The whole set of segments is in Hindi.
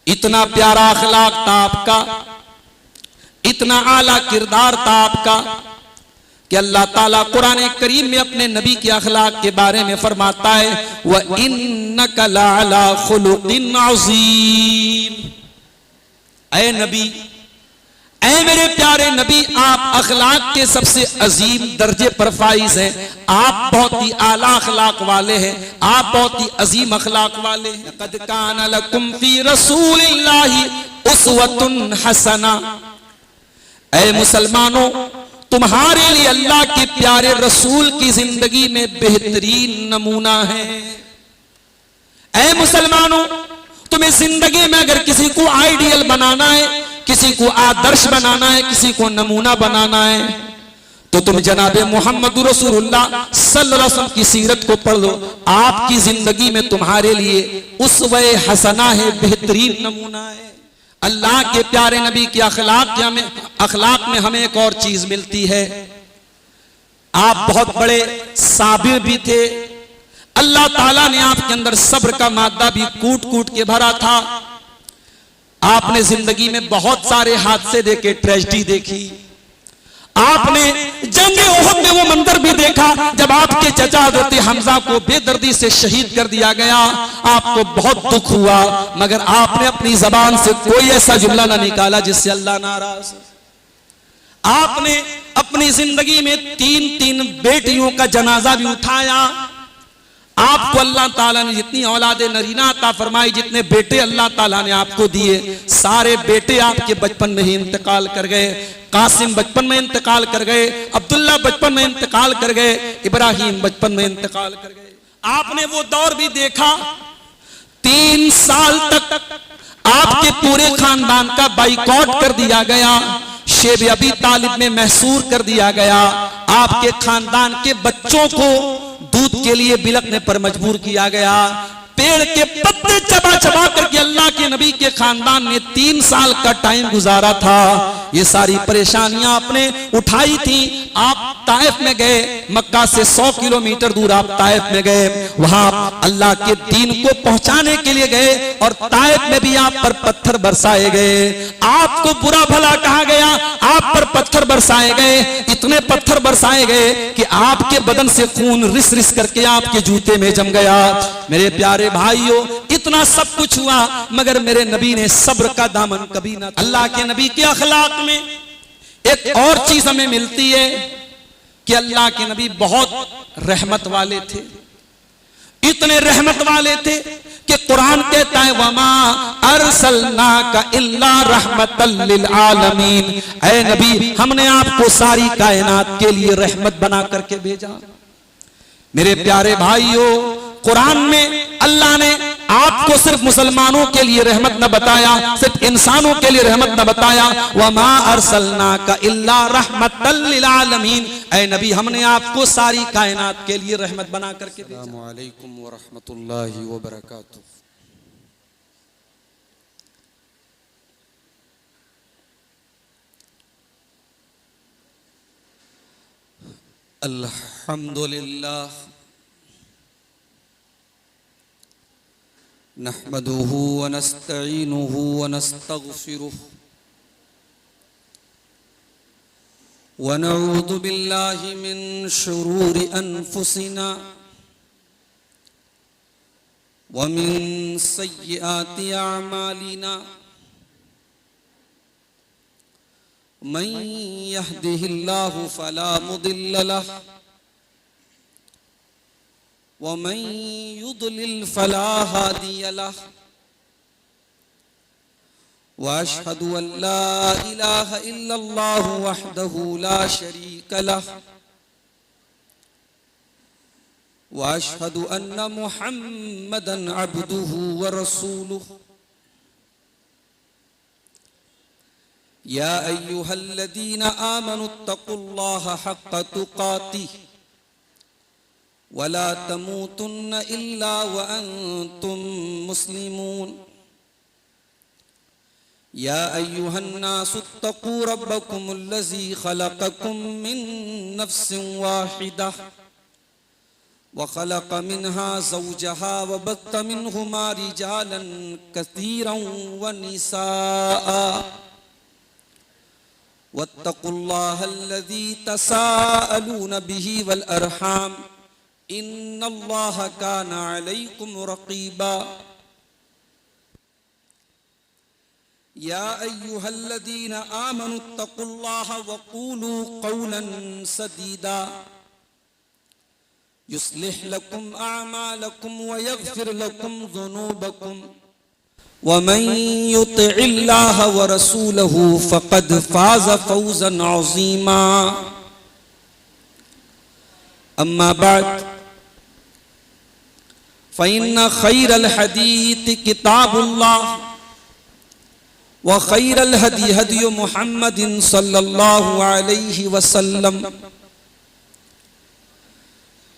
इतना प्यारा अखलाक था आपका, इतना आला किरदार था आपका कि अल्लाह ताला कुरान करीम में अपने नबी के अखलाक के बारे में फरमाता है, व इन्नका लअला खुलुकिन अज़ीम। ऐ नबी, ऐ मेरे प्यारे नबी, आप अखलाक के सबसे अजीम दर्जे पर फाइज हैं। आप बहुत ही आला अखलाक वाले हैं, आप बहुत ही अजीम अखलाक वाले हैं। क़द कान लकुम फी रसूलिल्लाहि उस्वतुन हसना। ऐ मुसलमानों, तुम्हारे लिए अल्लाह के प्यारे रसूल की जिंदगी में बेहतरीन नमूना है। ऐ मुसलमानों, तुम्हें जिंदगी में अगर किसी को आइडियल बनाना है, किसी को आदर्श बनाना है, किसी को नमूना बनाना है, तो तुम जनाबे मोहम्मद रसूलुल्लाह सल्लल्लाहु अलैहि वसल्लम की सीरत को पढ़ लो। आपकी जिंदगी में तुम्हारे लिए उसवे हसना है, बेहतरीन नमूना है। अल्लाह के प्यारे नबी के अखलाक में हमें एक और चीज मिलती है। आप बहुत बड़े साबिर भी थे। अल्लाह ताला ने आपके अंदर सब्र का मादा भी कूट कूट के भरा था। आपने जिंदगी में बहुत सारे हादसे देखे, ट्रेजेडी देखी। आपने जंग ओहद में वो मंजर भी देखा जब आपके चचा हज़रत हमजा को बेदर्दी से शहीद कर दिया गया। आपको बहुत दुख हुआ, मगर आपने अपनी जबान से कोई ऐसा जुमला ना निकाला जिससे अल्लाह नाराज। आपने अपनी जिंदगी में 3-3 बेटियों का जनाजा भी उठाया। आपको अल्लाह ताला ने जितनी औलादे नरीना अता फरमाई, जितने बेटे अल्लाह ताला ने आपको दिए, सारे बेटे आपके बचपन में ही इंतकाल कर गए। कासिम बचपन में इंतकाल कर गए, अब्दुल्ला बचपन में इंतकाल कर गए, इब्राहिम बचपन में इंतकाल कर गए। आपने वो दौर भी देखा, 3 साल तक आपके पूरे खानदान का बाइकॉट कर दिया गया, शेब अबी तालिब में महसूर कर दिया गया। आपके खानदान के बच्चों को दूध के लिए बिलखने पर मजबूर किया गया। पेड़ के पत्ते चबा चबा करके अल्लाह के नबी के खानदान ने 3 साल का टाइम गुजारा था। ये सारी परेशानियां आपने उठाई थी। आप ताइफ में गए, मक्का से 100 किलोमीटर दूर आप ताइफ में गए, वहां अल्लाह के दीन को पहुंचाने के लिए गए और ताइफ में भी आप पर पत्थर बरसाए गए। आपको बुरा भला कहा गया, आप पर पत्थर बरसाए गए, इतने पत्थर बरसाए गए कि आपके बदन से खून रिस रिस करके आपके जूते में जम गया। मेरे प्यारे भाइयों, इतना सब कुछ हुआ, मगर मेरे नबी ने सब्र का दामन कभी ना। अल्लाह के नबी के अखलाक में एक और चीज हमें मिलती है कि अल्लाह के नबी बहुत रहमत वाले थे। इतने रहमत वाले थे कि कुरान कहता है, वमा अरसलनाका इल्ला रहमतल लिल आलमीन। ऐ नबी, हमने आपको सारी कायनात के लिए रहमत बना करके भेजा। मेरे प्यारे भाइयों, कुरान में अल्लाह ने आपको सिर्फ मुसलमानों के लिए रहमत न बताया, सिर्फ इंसानों के लिए रहमत न बताया, वमा अरसलनाका इल्ला रहमतल लिल आलमीन। ऐ नबी, हमने आपको सारी कायनात के लिए रहमत बना करके भेजा। अस्सलामु अलैकुम व रहमतुल्लाहि व बरकातुहू। अल्हम्दुलिल्लाह नहमदुहु व नस्तईनुहु व नस्तगफिरुहु व नऊज़ु बिल्लाहि मिन शुरूरि अनफुसिना व मिन सय्यिआति अअमालिना। मन यहदिहिल्लाहु फला मुदिल्ल लहु व मन युद्लिल फला हादिय लहु व अशहदु अन ला इलाहा इल्लल्लाहु वहदहु ला शरीका लहु व अशहदु अन्न मुहम्मदन अब्दुहु व रसूलुहु। या अय्युहल्लज़ीना आमनुत्तक़ुल्लाहा हक़्क़ तुक़ातिहि वला तमूतुन्न इल्ला व अंतुम मुस्लिमून। या अय्युहन्नासुत्तक़ू रब्बकुमुल्लज़ी ख़लक़कुम मिन नफ्सिन वाहिदा वखलक़ मिन्हा ज़ौजहा वबत्त मिन्हुमा रिजालन कसीरन वनिसाअ वत्तक़ुल्लाहल्लज़ी तसाअलून बिही वल अरहाम इन्नल्लाह काना अलैकुम रक़ीबा। या अय्युहल्लज़ीना आमनुत्तक़ुल्लाह वक़ूलू क़ौलन सदीदा युस्लिह लकुम अअमालकुम वयग़फिर लकुम ज़ुनूबकुम वमन युतिइल्लाह व रसूलहु फ़क़द फ़ाज़ फ़ौज़न अज़ीमा। अम्मा बअद फ़इन्न ख़ैरल हदीथ किताबुल्लाह व ख़ैरल हदी हदी मुहम्मदिन सल्लल्लाहु अलैहि वसल्लम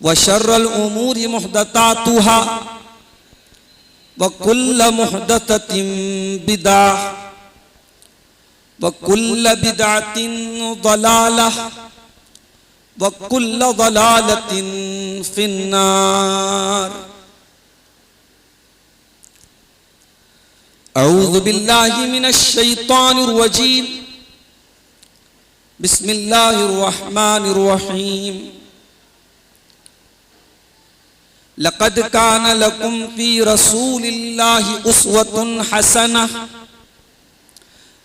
व शर्रल उमूरि मुहदसातुहा व कुल्ल मुहदसतिन बिदअह व कुल्ल बिदअतिन ज़लालह व कुल्ल ज़लालतिन फिन्नार। अऊज़ु बिल्लाहि मिनश शैतानिर रजीम। बिस्मिल्लाहिर रहमानिर रहीम। लक़द कान लकुम फ़ी रसूलिल्लाहि उस्वतुन हसनह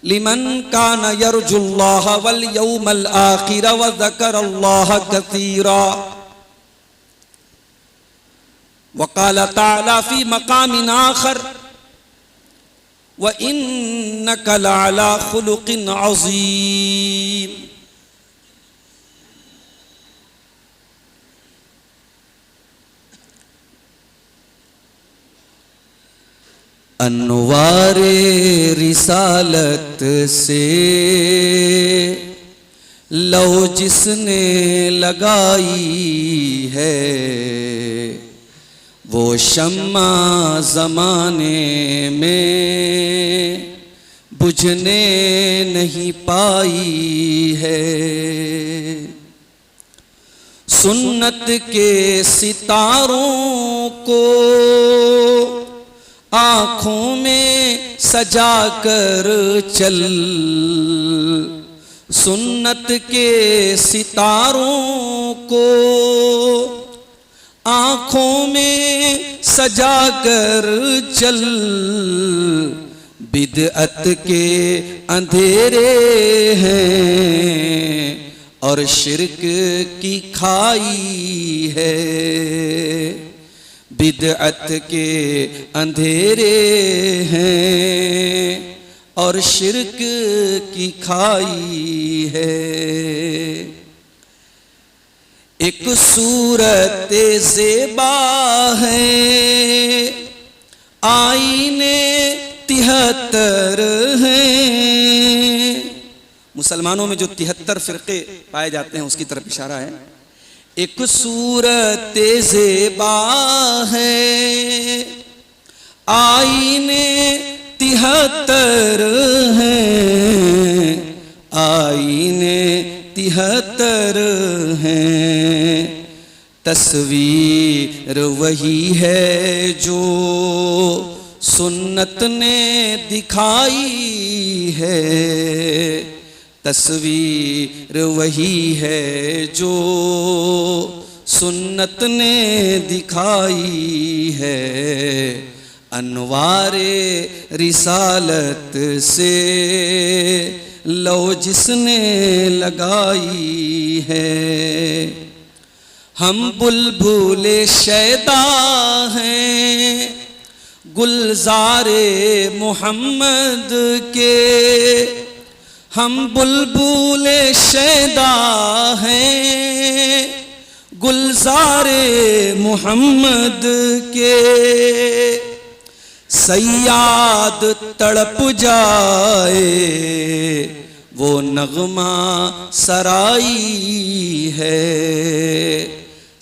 लिमन कान यरजुल्लाह वल यौमल आखिर व ज़करल्लाह कसीरा। व क़ाल तआला फ़ी मक़ामिन आख़र व इन्नक लअला खुलुक़िन अज़ीम। अन्वारे रिसालत से लो जिसने लगाई है वो शम्मा ज़माने में बुझने नहीं पाई है। सुन्नत के सितारों को आँखों में सजा कर चल, सुन्नत के सितारों को आँखों में सजा कर चल। बिदअत के अंधेरे हैं और शिर्क की खाई है। बिदअत के अंधेरे हैं और शिर्क की खाई है। एक सूरत ज़ेबा है आईने 73 हैं। मुसलमानों में जो 73 फ़िरक़े पाए जाते हैं उसकी तरफ इशारा है। एक सूरत ज़ेबा है आईने 73 हैं, आईने 73 हैं। तस्वीर वही है जो सुन्नत ने दिखाई है। तस्वीर वही है जो सुन्नत ने दिखाई है। अनवारे रिसालत से लो जिसने लगाई है। हम बुलबुले शैदा हैं गुलजारे मोहम्मद के, हम बुलबुले शैदा हैं गुलजारे मोहम्मद के। सयाद तड़प जाए वो नगमा सराई है।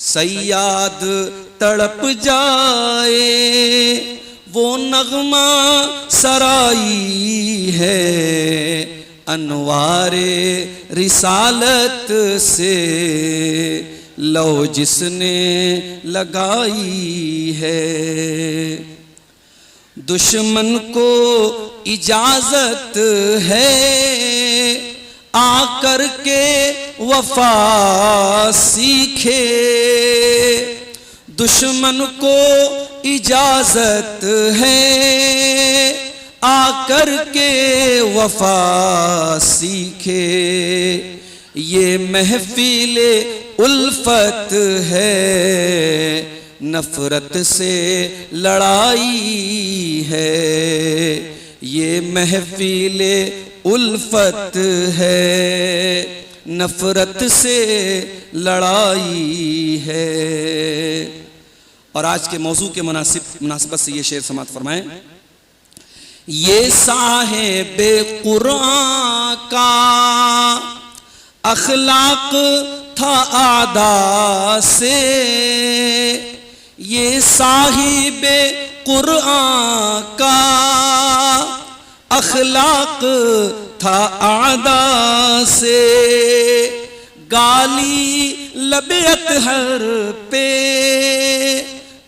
सयाद तड़प जाए वो नगमा सराई है। अनवारे रिसालत से लो जिसने लगाई है। दुश्मन को इजाजत है आकर के वफा सीखे। दुश्मन को इजाजत है आकर के वफा सीखे। ये महफिले उल्फत है नफरत से लड़ाई है। ये महफिले उल्फत है नफरत से लड़ाई है। और आज के मौजू के मुनासिबत से ये शेर समात फरमाएं। ये साहिबे कुरान का अखलाक था आदा से। ये साहिबे कुरान का अखलाक था आदा से। गाली लबेत हर पे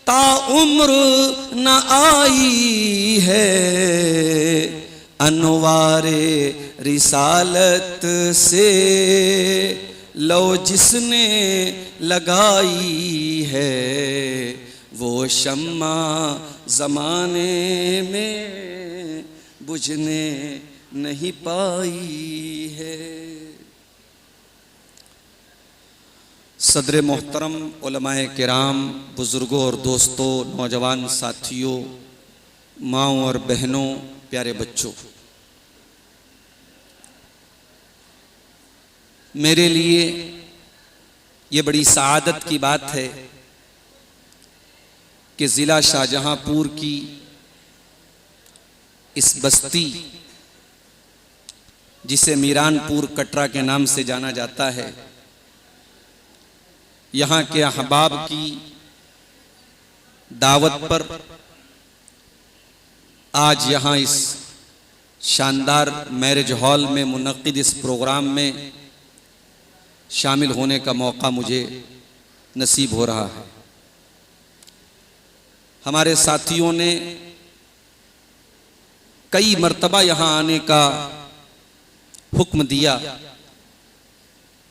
ता उम्र न आई है। अनवारे रिसालत से लो जिसने लगाई है। वो शम्मा ज़माने में बुझने नहीं पाई है। सदर मोहतरम उलमाए किराम, बुज़ुर्गों और दोस्तों, नौजवान साथियों, माँओं और बहनों, प्यारे बच्चों, मेरे लिए ये बड़ी सआदत की बात है कि ज़िला शाहजहांपुर की इस बस्ती जिसे मीरानपुर कटरा के नाम से जाना जाता है, यहाँ के अहबाब की दावत पर आज यहाँ इस शानदार मैरिज हॉल में मुनक्किद इस प्रोग्राम में शामिल होने का मौका मुझे नसीब हो रहा है। हमारे साथियों ने कई मर्तबा यहाँ आने का हुक्म दिया,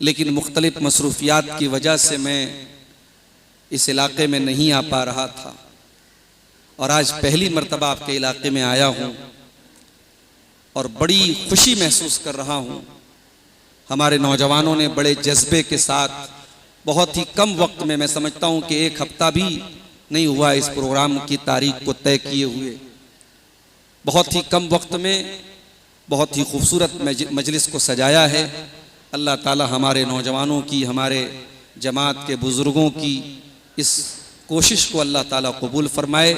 लेकिन मुख्तलिफ मसरूफियात की वजह से मैं इस इलाके में नहीं आ पा रहा था और आज पहली मर्तबा आपके इलाके में आया हूँ और बड़ी खुशी महसूस कर रहा हूँ। हमारे नौजवानों ने बड़े जज्बे के साथ बहुत ही कम वक्त में, मैं समझता हूँ कि एक हफ्ता भी नहीं हुआ इस प्रोग्राम की तारीख को तय किए हुए, बहुत ही कम वक्त में बहुत ही खूबसूरत मजलिस को सजाया है। अल्लाह ताला हमारे नौजवानों की, हमारे जमात के बुज़ुर्गों की इस कोशिश को अल्लाह ताला कबूल फरमाए।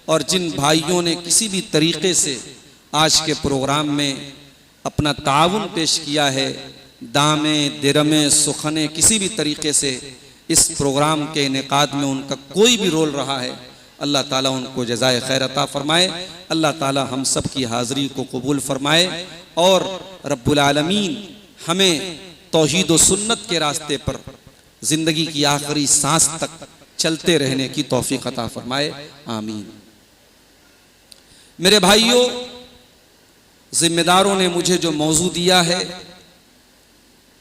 और जिन भाइयों ने किसी भी तरीक़े से आज के प्रोग्राम में अपना ताउन पेश किया है, दामे दिरमे सुखने, किसी भी तरीक़े से इस प्रोग्राम के इनेकाद में उनका कोई भी रोल रहा है, अल्लाह ताला उनको जज़ाए खैर अता फरमाए। अल्लाह ताला हम सब की हाज़री को कबूल फरमाए और रब्बुल आलमीन हमें तौहीद व सुन्नत के रास्ते पर ज़िंदगी की आखिरी सांस तक चलते रहने की तौफीक अता फरमाए, आमीन। मेरे भाइयों, जिम्मेदारों ने मुझे जो मौजू दिया है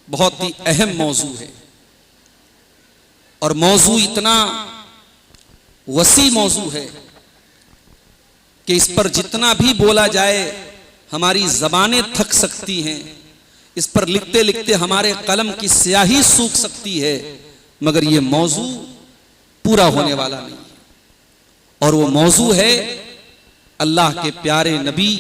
बहुत ही अहम मौजू है और मौजू इतना वसी मौजू है कि इस पर जितना भी बोला जाए हमारी ज़बानें थक सकती हैं, इस पर लिखते लिखते हमारे कलम की स्याही सूख सकती है, मगर ये मौजू पूरा होने वाला नहीं है। और वो मौजू है अल्लाह के प्यारे नबी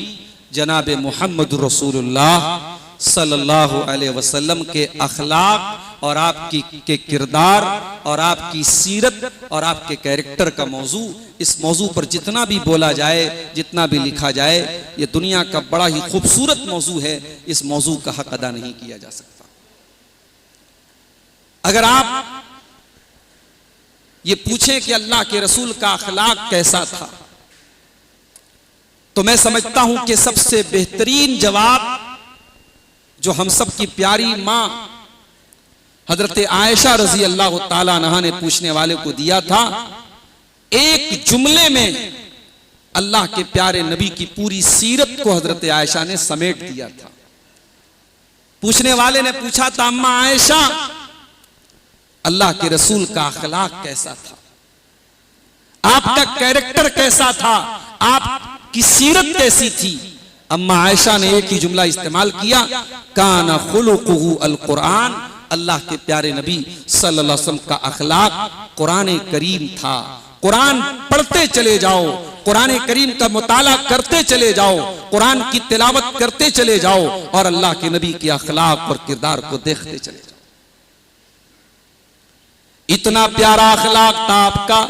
जनाब मोहम्मद रसूलुल्लाह सल्लल्लाहु अलैहि वसल्लम के अखलाक और आपकी के किरदार और आपकी सीरत और आपके कैरेक्टर का मौजू। इस मौजू पर जितना भी बोला जाए, जितना भी लिखा जाए, ये दुनिया का बड़ा ही खूबसूरत मौजू है, इस मौजू का हक अदा नहीं किया जा सकता। अगर आप ये पूछें कि अल्लाह के रसूल का अखलाक कैसा था, तो मैं समझता हूं कि सबसे बेहतरीन जवाब जो हम सब की प्यारी मां हजरत आयशा रजी अल्लाह ताला अन्हा ने पूछने वाले को दिया था। एक जुमले में अल्लाह के प्यारे नबी की पूरी सीरत को हजरत आयशा ने समेट दिया था। पूछने वाले ने पूछा था, अम्मा आयशा, अल्लाह के रसूल का अखलाक कैसा था, आपका कैरेक्टर कैसा था, आपकी सीरत कैसी थी? अम्मा आयशा ने एक ही जुमला इस्तेमाल किया, काना खुलुकुहु अल कुरान, अल्लाह के प्यारे नबी सल्लल्लाहु अलैहि वसल्लम का अखलाक कुरान करीम था। कुरान पढ़ते चले जाओ, कुरान करीम का मुताला करते चले जाओ, कुरान की तिलावत करते चले जाओ और अल्लाह के नबी के अखलाक और किरदार को देखते चले जाओ। इतना प्यारा अखलाक था आपका,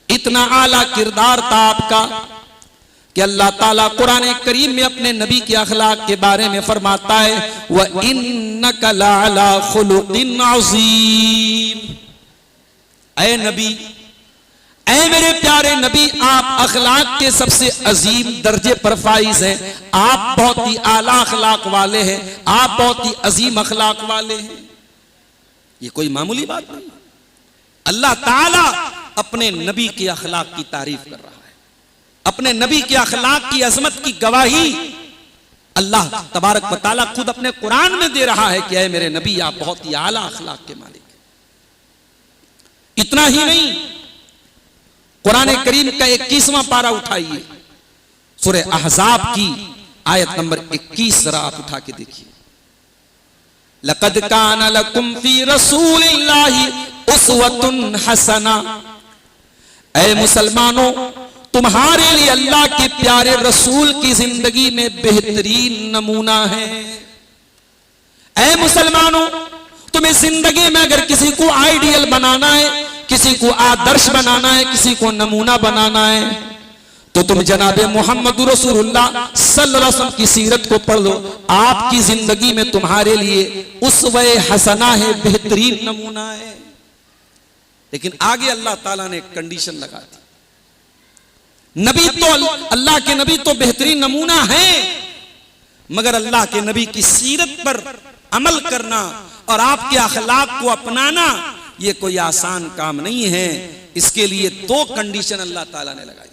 इतना आला किरदार था आपका कि अल्लाह ताला कुरान करीम में अपने नबी के अखलाक के बारे में फरमाता है, व इन्नका लअला खुलुकिन अज़ीम। ऐ नबी, ऐ मेरे प्यारे नबी, आप अखलाक के सबसे अजीम दर्जे पर फाइज हैं। आप बहुत ही आला अखलाक वाले हैं, आप बहुत ही अजीम अखलाक वाले हैं। ये कोई मामूली बात नहीं। अल्लाह ताला अपने नबी के अखलाक की तारीफ कर रहा है, अपने नबी के अखलाक की अजमत की गवाही अल्लाह तबारक व तआला खुद अपने कुरान में दे रहा है कि ऐ मेरे नबी, आप बहुत ही आला अखलाक के मालिक हैं। इतना ही नहीं, कुरान करीम का 21वां पारा उठाइए, सूरह अहज़ाब की आयत नंबर 21 जरा आप उठा के देखिए। लक़द काना लकुम फी रसूलिल्लाहि उस्वतुन हसना। ऐ मुसलमानों, तुम्हारे लिए अल्लाह के प्यारे रसूल की जिंदगी में बेहतरीन नमूना है। ऐ मुसलमानों, तुम्हें जिंदगी में अगर किसी को आइडियल बनाना है, किसी को आदर्श बनाना है, किसी को नमूना बनाना है, तो तुम जनाबे मोहम्मद रसूलुल्लाह सल्लल्लाहु अलैहि वसल्लम की सीरत को पढ़ लो। आपकी जिंदगी में तुम्हारे लिए उसवे हसना है, बेहतरीन नमूना है। लेकिन आगे अल्लाह ताला ने एक कंडीशन लगा दी, नबी तो अल्लाह के नबी तो बेहतरीन नमूना है, मगर अल्लाह के नबी की सीरत पर अमल करना और आपके अखलाक को अपनाना ये कोई आसान काम नहीं है। इसके लिए दो कंडीशन अल्लाह ताला ने लगाई।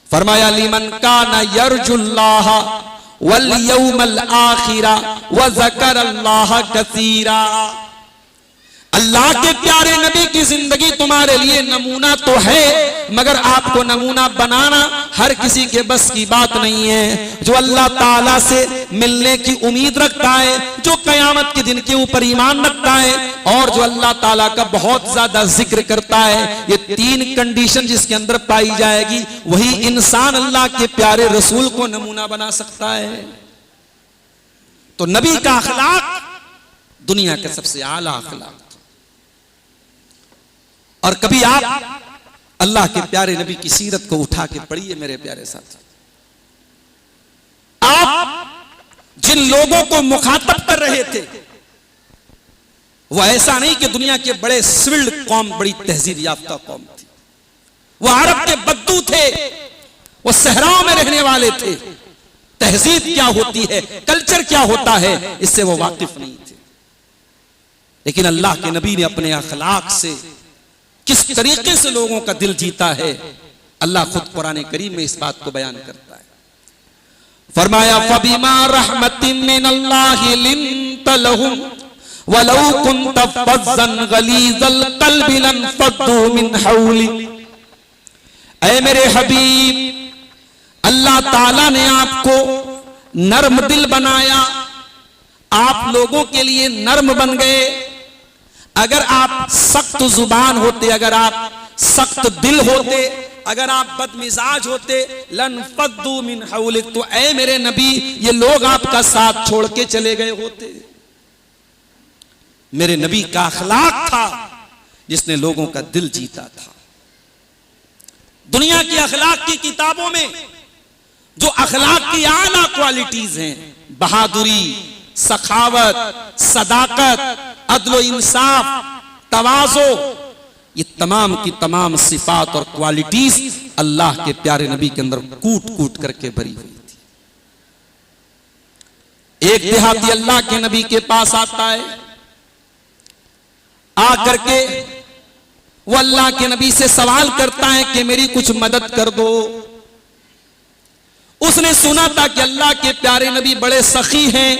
फरमाया, लिमन काना यरजुल्लाह वल यौमल आखिरा व ज़करल्लाह कसीरा। अल्लाह के प्यारे नबी की जिंदगी तुम्हारे लिए नमूना तो है, मगर आपको नमूना बनाना हर किसी के बस की बात नहीं है। जो अल्लाह ताला से मिलने की उम्मीद रखता है, जो कयामत के दिन के ऊपर ईमान रखता है और जो अल्लाह ताला का बहुत ज्यादा जिक्र करता है, ये तीन कंडीशन जिसके अंदर पाई जाएगी, वही इंसान अल्लाह के प्यारे रसूल को नमूना बना सकता है। तो नबी का अखलाक दुनिया का सबसे आला अखलाक। और कभी आप अल्लाह के प्यारे नबी की सीरत को उठा के पढ़िए मेरे प्यारे साथी। आप जिन लोगों को मुखातब कर रहे थे, वो ऐसा नहीं कि दुनिया के बड़े सिविल्ड कौम, बड़ी तहजीब याफ्ता कौम थी। वो अरब के बद्दू थे, वो सहराओं में रहने वाले थे। तहजीब क्या होती है, कल्चर क्या होता है, इससे वो वाकिफ नहीं थे। लेकिन अल्लाह के नबी ने अपने अखलाक से किस तरीके से लोगों का दिल जीता है, अल्लाह खुद कुरान करीम में इस बात को बयान करता है। फरमाया, फबिमा रहमतिन मिनल्लाहि लिंत लहुम वलौ कुंत फज़्ज़न गलीज़ल क़ल्बि लंफ़द्दू मिन हौली। ऐ मेरे हबीब, अल्लाह ताला ने आपको नर्म दिल बनाया, आप लोगों के लिए नर्म बन गए। अगर आप सख्त जुबान होते, अगर आप सख्त दिल होते, अगर आप बदमिजाज होते, लनफद्दू मिन हौलिक, तो ऐ मेरे नबी ये लोग आपका साथ छोड़ के चले गए होते। मेरे नबी का अखलाक था जिसने लोगों का दिल जीता था। दुनिया की अखलाक की किताबों में जो अखलाक की आला क्वालिटीज हैं, बहादुरी, सखावत, सदाकत, अदलो इंसाफ, तवाज़ो, ये तमाम की तमाम सिफात और क्वालिटीज अल्लाह के प्यारे नबी के अंदर कूट कूट करके भरी हुई थी। एक देहाती अल्लाह के नबी के पास आता है, आकर के वो अल्लाह के नबी से सवाल करता है कि मेरी कुछ मदद कर दो। उसने सुना था कि अल्लाह के प्यारे नबी बड़े सखी हैं,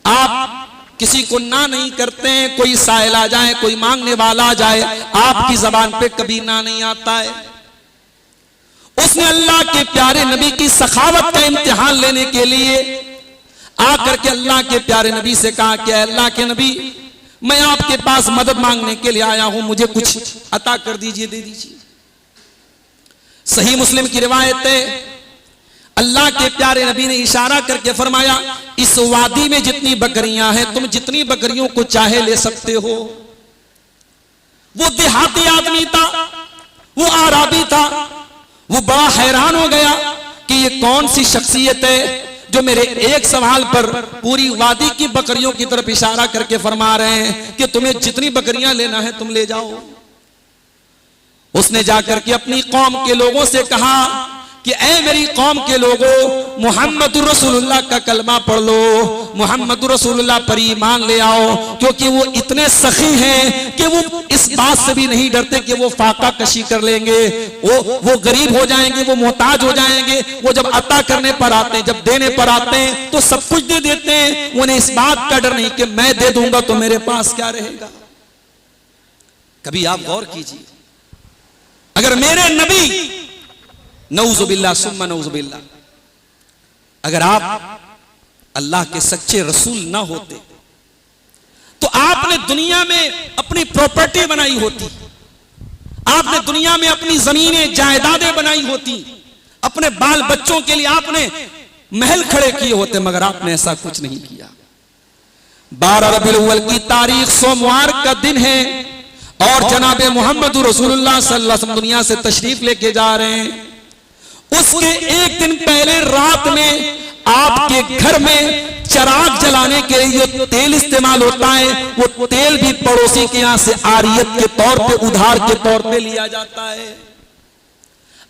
आप किसी को ना नहीं करते हैं, कोई साइल आ जाए, कोई मांगने वाला आ जाए, आपकी जबान पे कभी ना नहीं आता है। उसने अल्लाह के प्यारे नबी की सखावत का इम्तिहान लेने के लिए आकर के अल्लाह के प्यारे नबी से कहा कि अल्लाह के नबी, मैं आपके पास मदद मांगने के लिए आया हूं, मुझे कुछ अता कर दीजिए, दे दीजिए। सही मुस्लिम की रिवायत है, अल्लाह के प्यारे नबी ने इशारा करके फरमाया, इस वादी में जितनी बकरियां हैं, तुम जितनी बकरियों को चाहे ले सकते हो। वो देहाती आदमी था, वो आराबी था, वो बड़ा हैरान हो गया कि ये कौन सी शख्सियत है जो मेरे एक सवाल पर पूरी वादी की बकरियों की तरफ इशारा करके फरमा रहे हैं कि तुम्हें जितनी बकरियां लेना है तुम ले जाओ। उसने जाकर के अपनी कौम के लोगों से कहा कि ऐ मेरी कौम के लोगों, मुहम्मदुर रसूलुल्लाह का कलमा पढ़ लो, मुहम्मदुर रसूलुल्लाह पर ईमान ले आओ, क्योंकि वो इतने सखी हैं कि वो इस बात से भी नहीं डरते कि वो फाका कशी कर लेंगे, वो गरीब हो जाएंगे, वो मोहताज हो जाएंगे। वो जब अता करने पर आते हैं, जब देने पर आते हैं तो सब कुछ दे देते हैं। उन्हें इस बात का डर नहीं कि मैं दे दूंगा तो मेरे पास क्या रहेगा। कभी आप गौर कीजिए, अगर मेरे नबी नऊजुबिल्लाह सुम्मा नऊजुबिल्लाह, अगर आप अल्लाह के सच्चे रसूल ना होते तो आपने दुनिया में अपनी प्रॉपर्टी बनाई होती, आपने दुनिया में अपनी जमीनें जायदादें बनाई होती, अपने बाल बच्चों के लिए आपने महल खड़े किए होते, मगर आपने ऐसा कुछ नहीं किया। 12 रबीउल अव्वल की तारीख सोमवार का दिन है और जनाब मोहम्मद रसूलुल्लाह सल्लल्लाहु अलैहि वसल्लम दुनिया से तशरीफ लेके जा रहे हैं। उसके एक दिन पहले रात में आपके घर में चिराग जलाने के लिए जो तेल इस्तेमाल होता है, वो तेल भी पड़ोसी के यहां से आरियत के तौर पे, उधार के तौर पे लिया जाता है।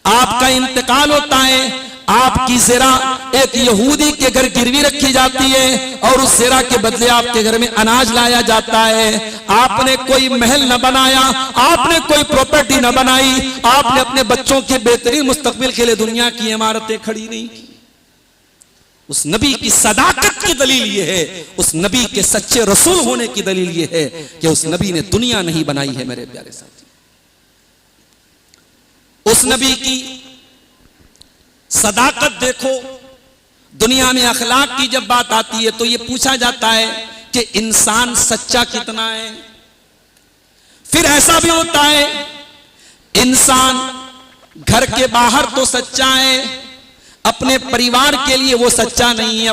आपका इंतकाल होता है, आपकी ज़रा एक यहूदी के घर गिरवी रखी जाती है और उस ज़रा के बदले आपके घर में अनाज लाया जाता है। आपने कोई महल न बनाया, आपने कोई प्रॉपर्टी न बनाई, आपने अपने बच्चों के बेहतरीन मुस्तकबिल के लिए दुनिया की इमारतें खड़ी नहीं की। उस नबी की सदाकत की दलील यह है, उस नबी के सच्चे रसूल होने की दलील यह है कि उस नबी ने दुनिया नहीं बनाई है। मेरे प्यारे साथी, उस नबी की सदाकत देखो। दुनिया में अखलाक की जब बात आती है तो यह पूछा जाता है कि इंसान सच्चा कितना है। फिर ऐसा भी होता है, इंसान घर के बाहर तो सच्चा है, अपने परिवार के लिए वो सच्चा नहीं है,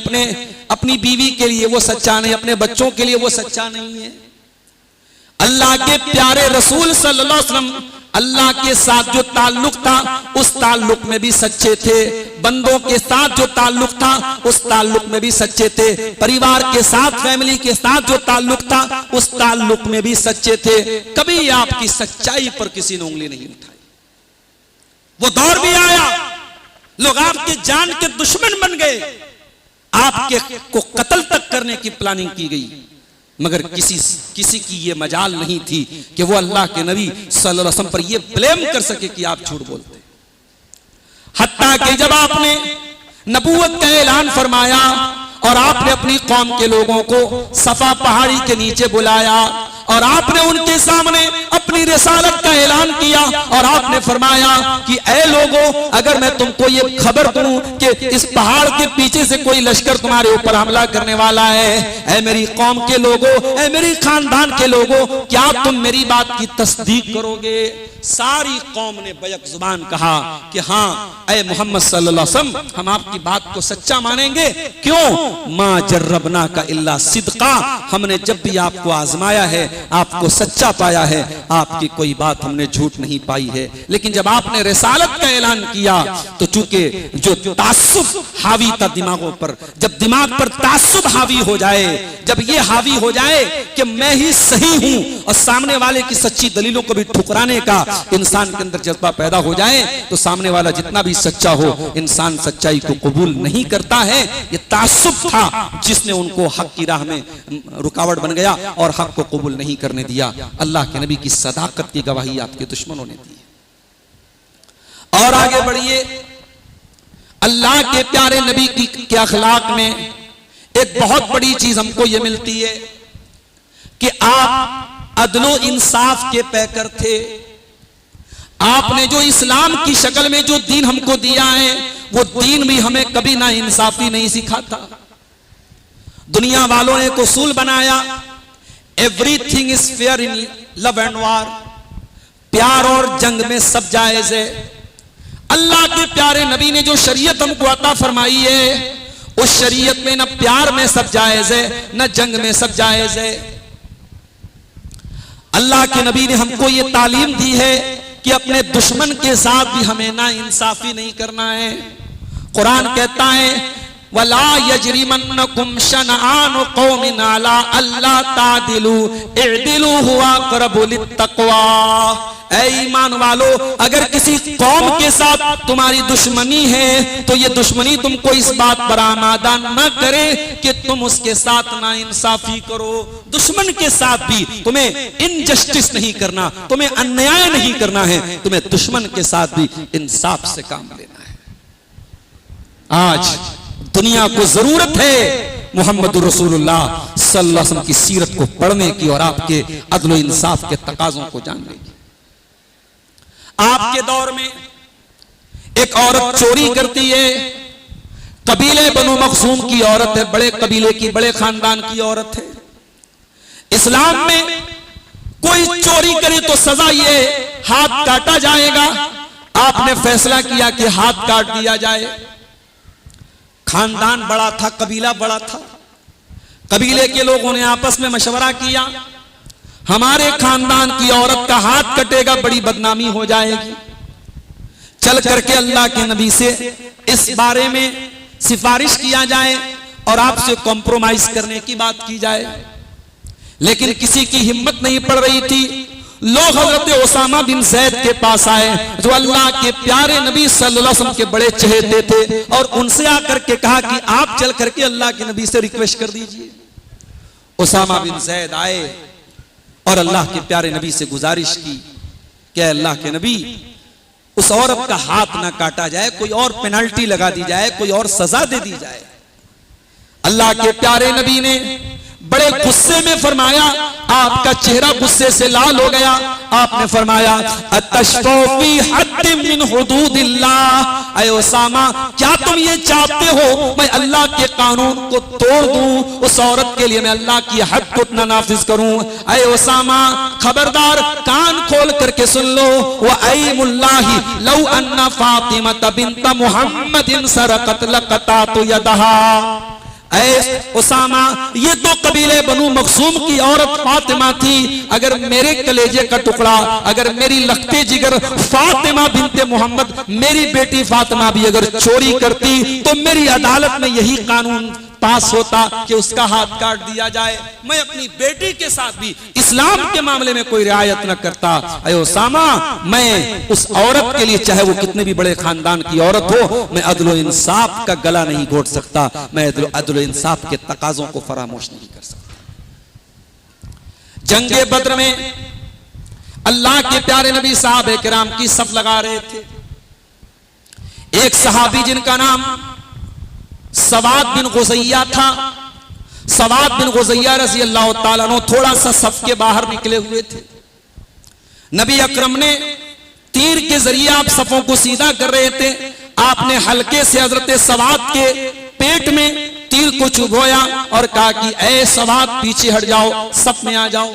अपनी बीवी के लिए वो सच्चा नहीं, अपने बच्चों के लिए वो सच्चा नहीं है। अल्लाह के प्यारे रसूल सल्लल्लाहु अलैहि वसल्लम अल्लाह के साथ जो ताल्लुक था उस ताल्लुक में भी सच्चे थे, बंदों के साथ जो ताल्लुक था उस ताल्लुक में भी सच्चे थे, परिवार के साथ, फैमिली के साथ जो ताल्लुक था उस ताल्लुक में भी सच्चे थे। कभी आपकी सच्चाई पर किसी ने उंगली नहीं उठाई। वो दौर भी आया, लोग आपके जान के दुश्मन बन गए, आपके को कत्ल तक करने की प्लानिंग की गई, मगर किसी की ये मजाल नहीं थी कि वो अल्लाह के नबी सल्लल्लाहु अलैहि वसल्लम पर ये ब्लेम कर सके कि आप झूठ बोलते। हत्ता कि जब आपने नबूवत का ऐलान फरमाया और आपने अपनी कौम के लोगों को सफा पहाड़ी के नीचे बुलाया और आपने उनके सामने अपनी रिसालत का ऐलान किया और आपने फरमाया कि ऐ लोगों, अगर मैं तुमको ये खबर दूं कि इस पहाड़ के पीछे से कोई लश्कर तुम्हारे ऊपर हमला करने वाला है, ऐ मेरी कौम के लोगों, ऐ मेरी खानदान के लोगों, क्या तुम मेरी बात की तस्दीक करोगे? सारी कौम ने बैक जुबान कहा कि हाँ ऐ मोहम्मद सल्लल्लाहु अलैहि वसल्लम, हम आपकी बात को सच्चा मानेंगे। क्यों? मा जर्रबना का इल्ला सिद्का, हमने जब भी आपको आजमाया है, आपको सच्चा पाया है, आपकी कोई बात हमने झूठ नहीं पाई है। लेकिन जब आपने रिसालत का ऐलान किया तो चूंकि जो तासुब हावी था दिमागों पर, जब दिमाग पर तासुब हावी हो जाए, जब ये हावी हो जाए कि मैं ही सही हूं और सामने वाले की सच्ची दलीलों को भी ठुकराने का इंसान के अंदर जज्बा पैदा हो जाए, तो सामने वाला जितना भी सच्चा हो, इंसान सच्चाई को कबूल नहीं करता है। ये तासुब था जिसने उनको हक की राह में रुकावट बन गया और हक को कबूल नहीं करने दिया। अल्लाह के नबी की सदाकत की गवाही आपके दुश्मनों ने दी। और आगे बढ़िए, अल्लाह के प्यारे नबी के अखलाक में एक बहुत बड़ी चीज हमको यह मिलती है कि आप अदलो इंसाफ के पैकर थे। आपने जो इस्लाम की शक्ल में जो दीन हमको दिया है, वो दीन भी हमें कभी ना इंसाफी नहीं सिखाता। दुनिया वालों ने एक उसूल बनाया, everything is fair in love and वार, प्यार और जंग में सब जायज है। अल्लाह के प्यारे नबी ने जो शरीयत हमको अता फरमाई है, उस शरीयत में न प्यार में सब जायज है, न जंग में सब जायज है। अल्लाह के नबी ने हमको ये तालीम दी है कि अपने दुश्मन के साथ भी हमें ना इंसाफी नहीं करना है। कुरान कहता है, वला यजरिमन्नकुम शनआन कौमिन अला अल्ला तादिलू इअदिलू हुवा अक़रबु लित्तक़वा। ऐ ईमान वालो, अगर किसी कौम के साथ तुम्हारी दुश्मनी है तो ये दुश्मनी तुमको इस बात पर आमादा न करे कि तुम उसके साथ ना इंसाफी करो। दुश्मन के साथ भी तुम्हें इनजस्टिस नहीं करना, तुम्हें अन्याय नहीं करना है, तुम्हें दुश्मन के साथ भी इंसाफ से काम लेना है। आज दुनिया को जरूरत है मोहम्मद रसूलुल्लाह सल्लल्लाहु अलैहि वसल्लम की सीरत को पढ़ने की और आपके अदल इंसाफ के तकाजों को जानने की। आपके दौर में एक औरत चोरी करती है, कबीले बनु मखसूम की औरत है, बड़े कबीले की, बड़े खानदान की औरत है। इस्लाम में कोई चोरी करे तो सजा ये हाथ काटा जाएगा। आपने फैसला किया कि हाथ काट दिया जाए। खानदान बड़ा था, कबीला बड़ा था, कबीले के लोगों ने आपस में मशवरा किया, हमारे खानदान की औरत का हाथ कटेगा, बड़ी बदनामी हो जाएगी। चल करके अल्लाह के नबी से इस बारे में सिफारिश किया जाए और आपसे कॉम्प्रोमाइज करने की बात की जाए, लेकिन किसी की हिम्मत नहीं पड़ रही थी। लोग हजरत उसामा बिन ज़ैद के पास आए, जो अल्लाह के प्यारे नबी सल्लल्लाहु अलैहि वसल्लम के बड़े चहेते थे, और उनसे आकर के कहा कि आप चल करके अल्लाह के नबी से रिक्वेस्ट कर दीजिए। उसामा बिन ज़ैद आए और अल्लाह के प्यारे नबी से गुजारिश की कि अल्लाह के नबी, उस औरत का हाथ ना काटा जाए, कोई और पेनल्टी लगा दी जाए, कोई और सजा दे दी जाए। अल्लाह के प्यारे नबी ने बड़े गुस्से में फरमाया, आपका चेहरा गुस्से से लाल हो गया। आपने फरमाया, अतशफ़ौ फी हद्दिन मिन हुदूदिल्लाह, ऐ उसामा, क्या तुम ये चाहते हो मैं अल्लाह के कानून को तोड़ दूं, उस औरत के लिए मैं अल्लाह की हद को इतना नाफिज करूं? ऐ उसामा, खबरदार, कान खोल करके सुन लो। व अयमुल्लाहि लौ अन्ना फातिमा बिन्त मुहम्मदिन सरक़त लक़तातु यदहा। ऐ उसामा, ये तो कबीले बनु मखसूम की औरत फातिमा थी, अगर मेरे कलेजे का टुकड़ा, अगर मेरी लखते जिगर फातिमा बिनते मोहम्मद, मेरी बेटी फातिमा भी अगर चोरी करती तो मेरी अदालत में यही कानून पास होता कि उसका हाथ काट दिया जाए। मैं अपनी बेटी के साथ भी इस्लाम के मामले में कोई रियायत न करता। ऐ उसामा, मैं उस औरत के लिए, चाहे वो कितने भी बड़े खानदान की औरत हो, मैं अदल व इंसाफ का गला नहीं घोट सकता, मैं अदल व इंसाफ के तकाजों को फरामोश नहीं कर सकता। जंगे बद्र में अल्लाह के प्यारे नबी साहब किराम की सफ लगा रहे थे। एक सहाबी जिनका नाम सवाद बिन गुज़ैया था, सवाद बिन गुज़ैया रज़ी अल्लाह ताला अन्हु थोड़ा सा सफ के बाहर निकले हुए थे। नबी अकरम ने तीर के जरिए आप सफों को सीधा कर रहे थे। आपने हल्के से हजरत सवाद के पेट में तीर को चुभोया और कहा कि ऐ सवाद, पीछे हट जाओ, सफ में आ जाओ।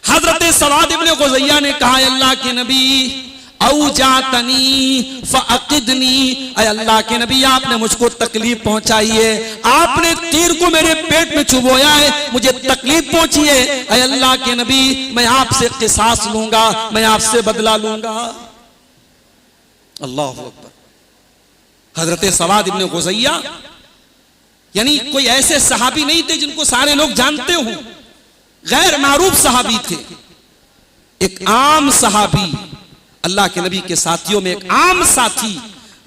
हजरत सवाद इब्न गुज़ैया ने कहा, अल्लाह के नबी, औजातनी फअकिदनी, अय अल्लाह के नबी आपने मुझको तकलीफ पहुंचाई है, आपने तीर को मेरे पेट में चुभोया है, मुझे तकलीफ पहुंची है, अय अल्लाह के नबी मैं आपसे किसास लूंगा, मैं आपसे बदला लूंगा। अल्लाह अकबर। हजरत सवाद इब्ने गुज़ैया यानी कोई ऐसे सहाबी नहीं थे जिनको सारे लोग जानते हो, गैर मारूफ सहाबी थे। एक आम सहाबी, अल्लाह के नबी के साथियों में एक आम साथी,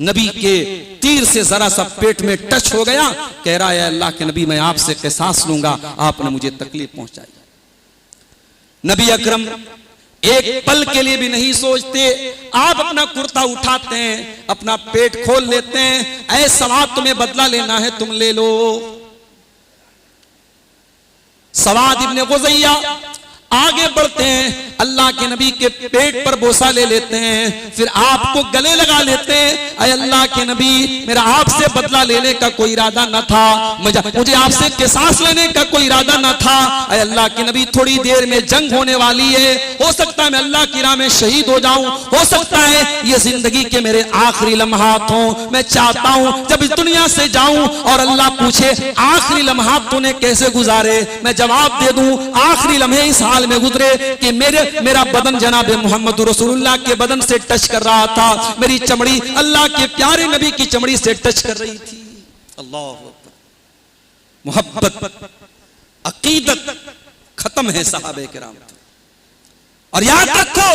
नबी के तीर से जरा सा पेट में टच हो गया, कह रहा है अल्लाह के नबी मैं आपसे किसास लूंगा, आपने मुझे तकलीफ पहुंचाई। नबी अकरम एक पल के लिए भी नहीं सोचते, आप अपना कुर्ता उठाते हैं, अपना पेट खोल लेते हैं, ऐ सवाद तुम्हें बदला लेना है तुम ले लो। सवाद इब्ने गुज़ैया आगे बढ़ते हैं, अल्लाह के नबी के पेट पर बोसा ले लेते हैं, फिर आपको गले लगा लेते हैं, अय अल्लाह के नबी मेरा आपसे बदला लेने का कोई इरादा न था, मुझे आपसे किसास लेने का कोई इरादा न था, अय अल्लाह के नबी थोड़ी देर में जंग होने वाली है, हो सकता है मैं अल्लाह की राह में शहीद हो जाऊं, हो सकता है ये जिंदगी के मेरे आखिरी लम्हात हों, मैं चाहता हूं जब इस दुनिया से जाऊं और अल्लाह पूछे आखिरी लम्हात तूने कैसे गुजारे, मैं जवाब दे दूं आखिरी लम्हे इस हाल में गुजरे कि मेरा बदन जनाब मोहम्मद रसूलुल्लाह के बदन से टच कर रहा था, मेरी चमड़ी अल्लाह के प्यारे नबी की चमड़ी से टच कर रही थी। अल्लाह अकबर। मोहब्बत अकीदत खत्म है सहाबे किराम। और याद रखो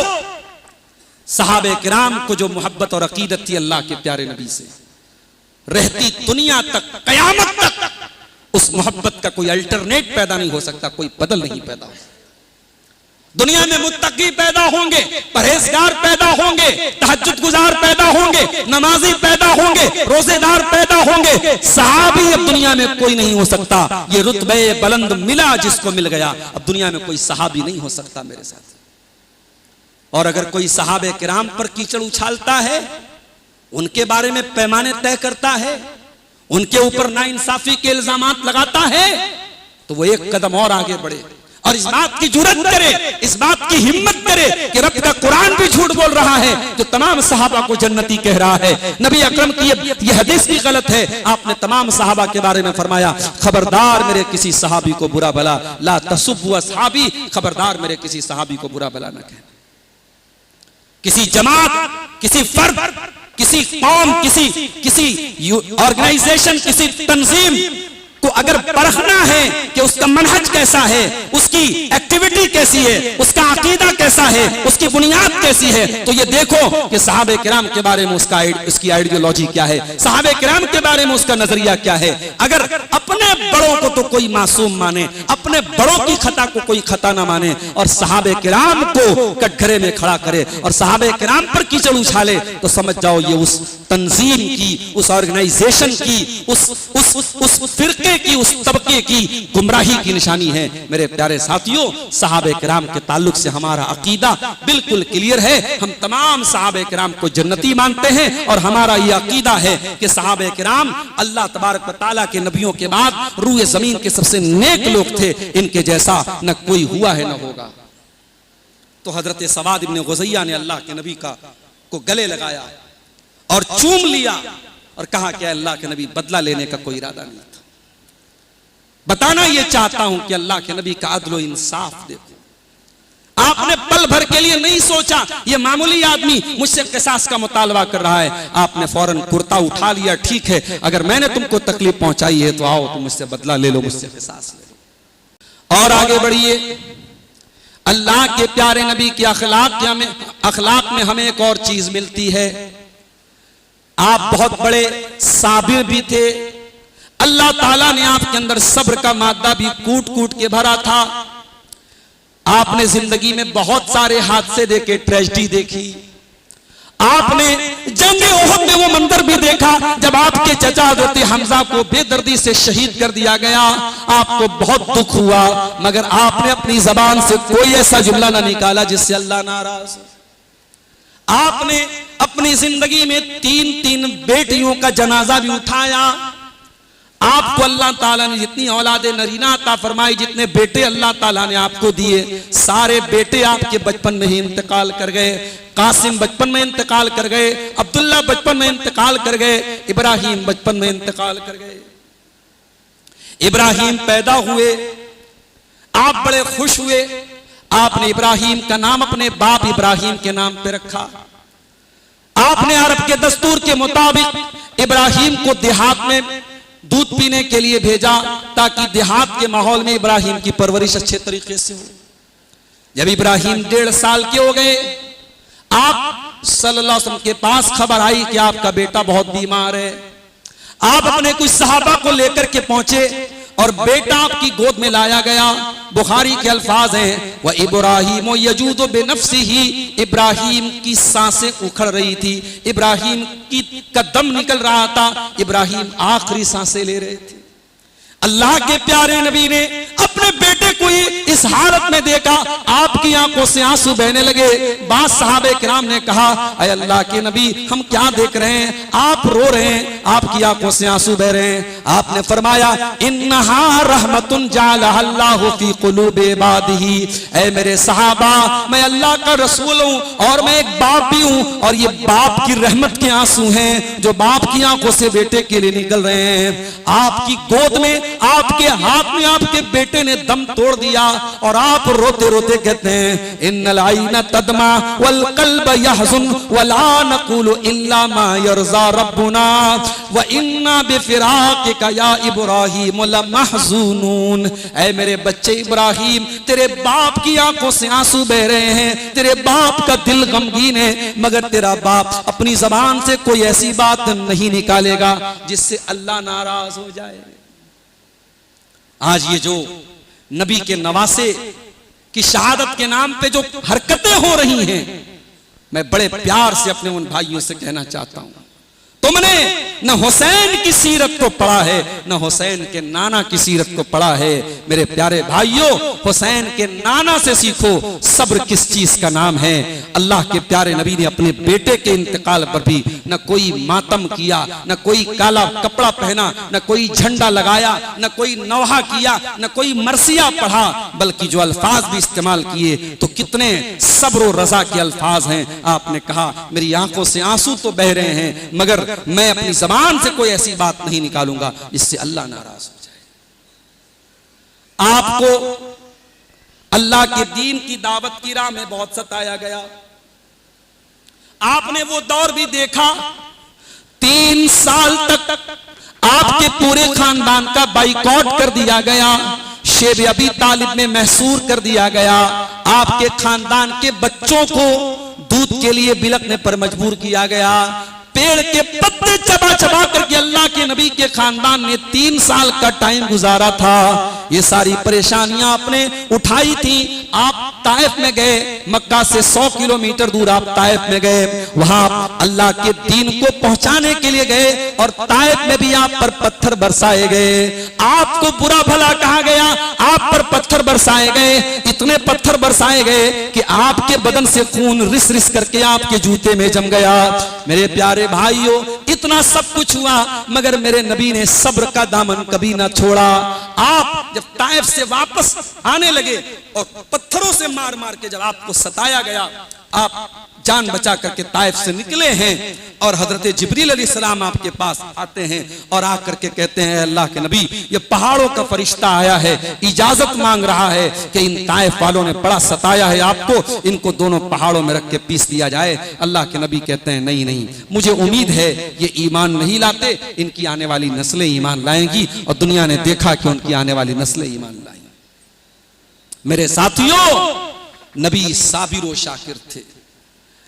सहाबे किराम को जो मोहब्बत और अकीदत थी अल्लाह के प्यारे नबी से, रहती दुनिया तक कयामत तक उस मोहब्बत का कोई अल्टरनेट पैदा नहीं हो सकता, कोई बदल नहीं पैदा हो सकता। दुनिया में मुत्तकी पैदा होंगे, परहेजगार पैदा होंगे, तहज्जुद गुजार पैदा होंगे, नमाजी पैदा होंगे, रोजेदार पैदा होंगे, सहाबी अब दुनिया में कोई नहीं हो सकता। ये रुतबे बुलंद मिला जिसको मिल गया, अब दुनिया में कोई सहाबी नहीं हो सकता मेरे साथ। और अगर कोई सहाबे किराम पर कीचड़ उछालता है, उनके बारे में पैमाने तय करता है, उनके ऊपर नाइंसाफी के इल्जामात लगाता है, तो वो एक कदम और आगे बढ़े और इस बात की जुर्रत करे, इस बात की हिम्मत करे कि रब का कुरान भी झूठ बोल रहा है, जो तमाम सहाबा को जन्नती कह रहा है। नबी अकरम की ये हदीस भी गलत है, आपने तमाम सहाबा के बारे में फरमाया खबरदार मेरे किसी सहाबी को बुरा भला, ला तसुब्बु असहाबी, खबरदार मेरे किसी सहाबी को बुरा भला न कहना। किसी जमात, किसी फर्द, किसी कौम, किसी ऑर्गेनाइजेशन, किसी तंजीम को अगर परखना है कि उसका मनहज कैसा है, उसकी एक्टिविटी कैसी है, उसका अकीदा कैसा है, उसकी बुनियाद कैसी है, तो ये देखो कि सहाबे किराम के बारे में उसकी आइडियोलॉजी क्या है, सहाबे किराम के बारे में उसका नजरिया क्या है। अगर अपने बड़ों को तो कोई मासूम माने, अपने बड़ों की खता को कोई खता ना माने, और सहाबे किराम को कटघरे में खड़ा करे और सहाबे किराम पर कीचड़ उछाले, तो समझ जाओ ये उस तंजीम की, उस ऑर्गेनाइजेशन की, उस फिरके की, उस तबके की गुमराही की निशानी है। मेरे प्यारे साथियों, सहाबे किराम के ताल्लुक से हमारा अकीदा बिल्कुल क्लियर है। हम तमाम सहाबे किराम को जन्नती मानते हैं और हमारा यह अकीदा है कि सहाबे किराम अल्लाह तबारक व तआला के नबियों के बाद रूए जमीन के सबसे नेक लोग थे, इनके जैसा न कोई हुआ है न होगा। तो हजरत सवाद इब्ने गुज़ैया ने अल्लाह के नबी को गले लगाया और चूम लिया और कहा कि अल्लाह के नबी बदला लेने का कोई इरादा नहीं था। बताना ये चाहता हूं कि अल्लाह के नबी का अदल और इंसाफ देखो। आपने पल भर के लिए नहीं सोचा ये मामूली आदमी मुझसे किसास का मुतालबा कर रहा है, आपने फौरन कुर्ता उठा लिया, ठीक है अगर मैंने तुमको तकलीफ पहुंचाई है तो आओ तुम मुझसे बदला ले लो, मुझसे किसास ले लो। और आगे बढ़िए। अल्लाह के प्यारे नबी के अखलाक में हमें एक और चीज मिलती है। आप बहुत बड़े साबिर भी थे, अल्लाह ताला ने आपके अंदर सब्र का मादा भी कूट कूट के भरा था। आपने जिंदगी में बहुत सारे हादसे देखे, ट्रेजेडी देखी। आपने जंगे ओहद में वो मंजर भी देखा जब आपके चचा हज़रत हमजा को बेदर्दी से शहीद कर दिया गया। आपको बहुत दुख हुआ, मगर आपने अपनी जबान से कोई ऐसा जुमला ना निकाला जिससे अल्लाह नाराज। आपने अपनी जिंदगी में 3-3 बेटियों का जनाजा भी उठाया। आपको अल्लाह ताला ने जितनी औलादे नरीना अता फरमाई, जितने बेटे अल्लाह ताला ने आपको दिए, सारे बेटे आपके बचपन में ही इंतकाल कर गए। कासिम बचपन में इंतकाल कर गए, अब्दुल्ला बचपन में इंतकाल कर गए, इब्राहिम बचपन में इंतकाल कर गए। इब्राहिम पैदा हुए, आप बड़े खुश हुए, आपने इब्राहिम का नाम अपने बाप इब्राहिम के नाम पे रखा। आपने अरब के दस्तूर के मुताबिक इब्राहिम को देहात में दूध पीने के लिए भेजा, ताकि देहात के माहौल में इब्राहिम की परवरिश अच्छे तरीके से हो। जब इब्राहिम 1.5 साल के हो गए, आप सल्लल्लाहु अलैहि वसल्लम के पास खबर आई कि आपका बेटा बहुत बीमार है। आप अपने कुछ सहाबा को लेकर के पहुंचे और बेटा आपकी गोद में लाया गया। बुखारी के अल्फाज हैं, वह इब्राहिम यजूदु बिनफ्सिही, इब्राहिम की सांसें उखड़ रही थी, इब्राहिम की कदम निकल रहा था, इब्राहिम आखिरी सांसें ले रहे थे। अल्लाह के प्यारे नबी ने अपने बेटे को ही इस हालत में देखा, आपकी आंखों से आंसू बहने लगे। बाद सहाबे किराम ने कहा, अय अल्लाह के नबी, हम क्या देख रहे हैं, आप रो रहे हैं, आपकी आंखों से आंसू बह रहे हैं। आपने फरमाया, इन्नहा रहमतुन जअलहा अल्लाहु फी कुलूबि इबादिही, ऐ मेरे सहाबा, मैं अल्लाह का रसूल हूं और मैं एक बाप भी हूं, और ये बाप की रहमत के आंसू हैं जो बाप की आंखों से बेटे के लिए निकल रहे हैं। आपकी गोद में, आपके हाथ में आपके बेटे ने दम तोड़ दिया और आप रोते रोते कहते हैं, इन्नल आइना तदमा वल कल्ब यहज़ुन वला नक़ूलु इल्ला मा यरज़ा रब्बुना व इन्ना बिफ़िराक़िका या इब्राहीम लमहज़ूनून। ऐ मेरे बच्चे इब्राहिम, तेरे बाप की आंखों से आंसू बह रहे हैं, तेरे बाप का दिल गमगीन है, मगर तेरा बाप अपनी जबान से कोई ऐसी बात नहीं निकालेगा जिससे अल्लाह नाराज हो जाए। आज ये जो नबी के नवासे की शहादत के नाम पे जो हरकतें हो रही हैं, मैं बड़े प्यार से अपने उन भाइयों से कहना चाहता हूं, तुमने न हुसैन की सीरत को पढ़ा है, न हुसैन के नाना की सीरत को पढ़ा है। मेरे प्यारे भाइयों, हुसैन के नाना से सीखो सब्र किस चीज का नाम है। अल्लाह के प्यारे नबी ने अपने बेटे के इंतकाल पर भी न कोई मातम किया, न कोई काला कपड़ा पहना, न कोई झंडा लगाया, न कोई नौहा किया, न कोई मरसिया पढ़ा, बल्कि जो अल्फाज भी इस्तेमाल किए तो कितने सब्र और रजा के अल्फाज हैं। आपने कहा, मेरी आंखों से आंसू तो बह रहे हैं, मगर मैं अपनी जबान से कोई ऐसी बात नहीं निकालूंगा जिससे अल्लाह नाराज हो जाए। आपको अल्लाह के दीन की दावत की राह में बहुत सताया गया। आपने वो दौर भी देखा, 3 साल तक आपके पूरे खानदान का बाइकॉट कर दिया गया, शेब अबी तालिब में महसूर कर दिया गया, आपके खानदान के बच्चों को दूध के लिए बिलखने पर मजबूर किया गया, पेड़ के पत्ते चबा चबा करके अल्लाह के नबी के खानदान ने 3 साल का टाइम गुजारा था। ये सारी परेशानियां आपने उठाई थी। आप ताइफ में गए, मक्का से 100 किलोमीटर दूर आप ताइफ में गए, वहां अल्लाह के दीन को पहुंचाने के लिए गए और ताइफ में भी आप पर पत्थर बरसाए गए, आपको बुरा भला कहा गया, आप पर पत्थर बरसाए गए, इतने पत्थर बरसाए गए कि आपके बदन से खून रिस रिस करके आपके जूते में जम गया। मेरे प्यारे भाइयों, इतना सब कुछ हुआ, मगर मेरे नबी ने सब्र का दामन कभी ना छोड़ा। आप जब ताइफ से वापस आने लगे और पत्थरों से मार मार के जब आपको सताया गया, आप जान बचा करके ताइफ से निकले हैं और हजरत जिब्रील अलैहिस्सलाम आपके पास आते हैं और आकर के कहते हैं, अल्लाह के नबी, ये पहाड़ों का फरिश्ता आया है, इजाजत मांग रहा है कि इन ताइफ वालों ने बड़ा सताया है आपको, इनको दोनों पहाड़ों में रख के पीस दिया जाए। अल्लाह के नबी कहते हैं, नहीं नहीं, मुझे उम्मीद है ये ईमान नहीं लाते, इनकी आने वाली नस्लें ईमान लाएंगी। और दुनिया ने देखा कि उनकी आने वाली नस्लें ईमान लाई। मेरे साथियों, नबी साबिर व शाकिर थे।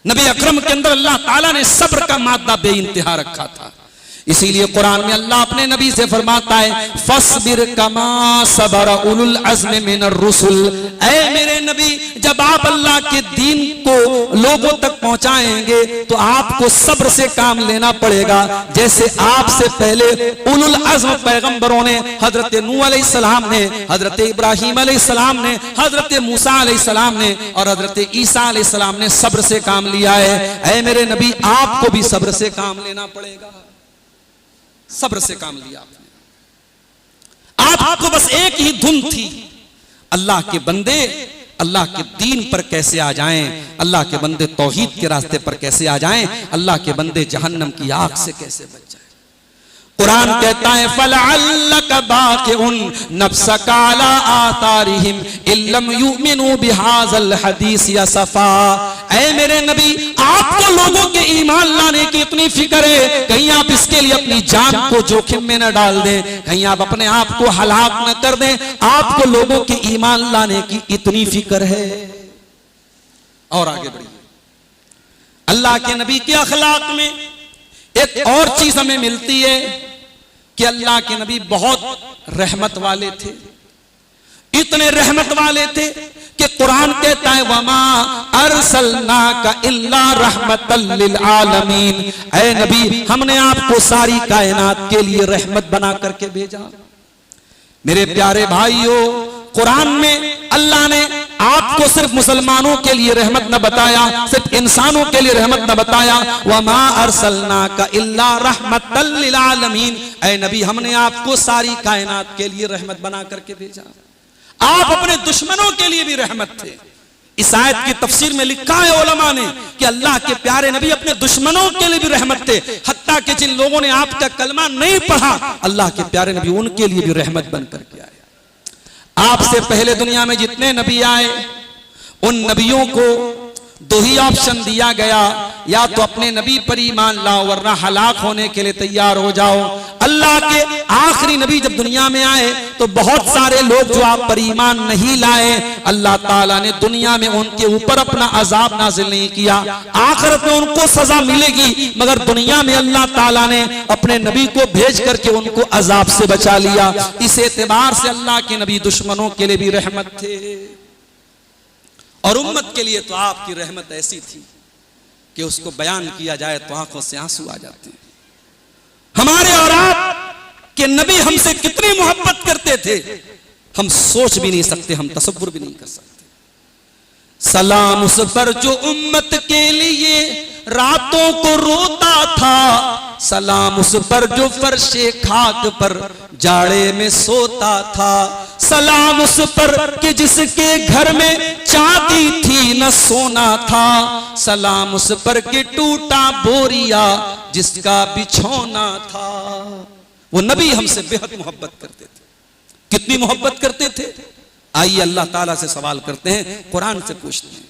नबी अकरम के अंदर अल्लाह ताला ने सब्र का मादा बेइंतहा रखा था। इसीलिए कुरान में अल्लाह अपने नबी से फरमाता है, फस्बिर कमा सबर उलुल अज़्म मिनर रुसुल। ऐ मेरे नबी, जब आप अल्लाह के दीन को लोगों तक पहुंचाएंगे तो आपको सब्र से काम लेना पड़ेगा। जैसे आपसे पहले उलुल अज़्म पैगंबरों ने, हजरत नूह अलैहिस्सलाम ने, हजरत इब्राहिम अलैहिस्सलाम ने, हजरत मूसा अलैहिस्सलाम ने और हजरत ईसा अलैहिस्सलाम ने सब्र से काम लिया है। ऐ मेरे नबी, आपको भी सब्र से काम लेना पड़ेगा। सब्र से काम लिया आपने। आपको बस एक ही धुन थी, अल्लाह के बंदे अल्लाह के दीन पर कैसे आ जाएं, अल्लाह के बंदे तौहीद के रास्ते पर कैसे आ जाएं, अल्लाह के बंदे जहन्नम की आग से कैसे बच जाएं। कुरान कहता है फलअल्लक बाक़िउन नफ्सक अला आतारिहिम इल्लम युमिनु बिहाज़ल हदीस यसफा। ऐ मेरे नबी, आपको लोगों के ईमान लाने की इतनी फिक्र है, कहीं आप इसके लिए अपनी जान को जोखिम में न डाल दें, कहीं आप अपने आप को हलाक न कर दें। आपको लोगों के ईमान लाने की इतनी फिक्र है। और आगे बढ़िए, अल्लाह के नबी के अखलाक में एक और चीज हमें मिलती है कि अल्लाह के नबी बहुत रहमत वाले थे, इतने रहमत वाले थे कि कुरान कहता है वमा अरसलनाका इल्ला रहमतल लिल आलमीन। ऐ नबी, हमने आपको सारी कायनात के लिए रहमत बना करके भेजा। मेरे प्यारे भाइयों, कुरान में अल्लाह ने आपको सिर्फ मुसलमानों के लिए रहमत न बताया, सिर्फ इंसानों के लिए रहमत न बताया, वमा अरसलनाका इल्ला रहमतल लिल आलमीन। ऐ नबी, हमने आपको सारी कायनात के लिए रहमत बना करके भेजा। आप अपने दुश्मनों के लिए भी रहमत थे। इस आयत की तफसीर में लिखा है उलमा ने कि अल्लाह के प्यारे नबी अपने दुश्मनों के लिए भी रहमत थे। हत्ता कि जिन लोगों ने आपका कलमा नहीं पढ़ा, अल्लाह के प्यारे नबी उनके लिए भी रहमत बनकर के आए। आपसे पहले दुनिया में जितने नबी आए, उन नबियों को दो ही ऑप्शन दिया गया, या तो अपने नबी पर ईमान लाओ वरना हलाक होने के लिए तैयार हो जाओ। अल्लाह के आखिरी नबी जब दुनिया में आए तो बहुत सारे लोग जो आप पर ईमान नहीं लाए, अल्लाह ताला ने दुनिया में उनके ऊपर अपना अजाब नाजिल नहीं किया। आखिरत में उनको सजा मिलेगी, मगर दुनिया में अल्लाह ताला ने अपने नबी को भेज करके उनको अजाब से बचा लिया। इस एतबार से अल्लाह के नबी दुश्मनों के लिए भी रहमत थे, और उम्मत के लिए तो आपकी रहमत ऐसी थी कि उसको बयान किया जाए तो आंखों से आंसू आ जाते हैं। हमारे और आपके नबी हमसे कितनी मोहब्बत करते थे, हम सोच भी नहीं सकते, हम तसव्वुर भी नहीं कर सकते। सलाम उस पर जो उम्मत के लिए रातों को रोता था, सलाम उस पर जो फर्शे खाक पर जाड़े में सोता था, सलाम उस पर कि जिसके घर में चांदी थी न सोना था, सलाम उस पर कि टूटा बोरिया जिसका बिछौना था। वो नबी हमसे बेहद मोहब्बत करते थे। कितनी मोहब्बत करते थे? आइए अल्लाह ताला से सवाल करते हैं, कुरान से पूछते हैं।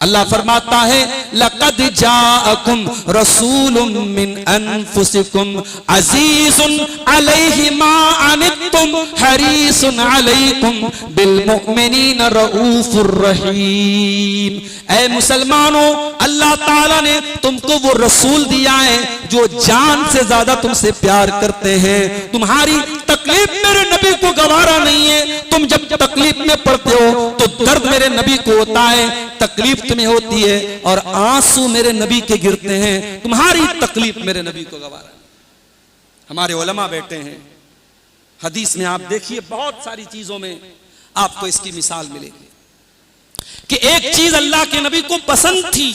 अल्लाह फरमाता है लक़द जाअकुम रसूलुम मिन अनफुसिकुम अज़ीज़ुन अलैहि मा अनित्तुम हरीसुन अलैकुम बिल मुमिनीना रऊफुर रहीम। ऐ मुसलमानों, अल्लाह ताला ने तुमको वो रसूल दिया है जो जान से ज्यादा तुमसे प्यार करते हैं। तुम्हारी तकलीफ मेरे नबी को गवारा नहीं है। तुम जब तकलीफ में पड़ते हो तो दर्द मेरे नबी को होता है, तकलीफ तुम्हें होती है और आंसू मेरे नबी के गिरते हैं। तुम्हारी तकलीफ मेरे नबी को गवारा नहीं। हमारे उलमा बैठे हैं, हदीस में आप देखिए बहुत सारी चीजों में आपको इसकी मिसाल मिलेगी कि एक चीज अल्लाह के नबी को पसंद थी,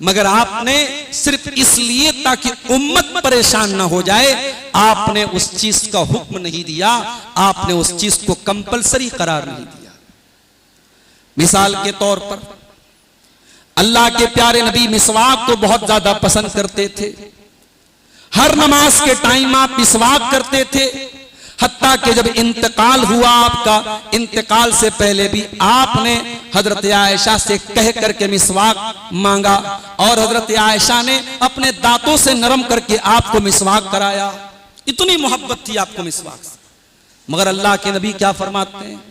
मगर आपने सिर्फ इसलिए ताकि उम्मत परेशान ना हो जाए, आपने उस चीज का हुक्म नहीं दिया, आपने उस चीज को कंपलसरी करार नहीं दिया। मिसाल के तौर पर अल्लाह के प्यारे नबी मिसवाक को बहुत ज्यादा पसंद करते थे। हर नमाज के टाइम आप मिसवाक करते थे, हत्ता कि जब इंतकाल हुआ आपका, इंतकाल से पहले भी आपने हजरत आयशा से कह करके मिसवाक मांगा और हजरत आयशा ने अपने दांतों से नरम करके आपको मिसवाक कराया। इतनी मोहब्बत थी आपको मिसवाक से। मगर अल्लाह के नबी क्या फरमाते हैं,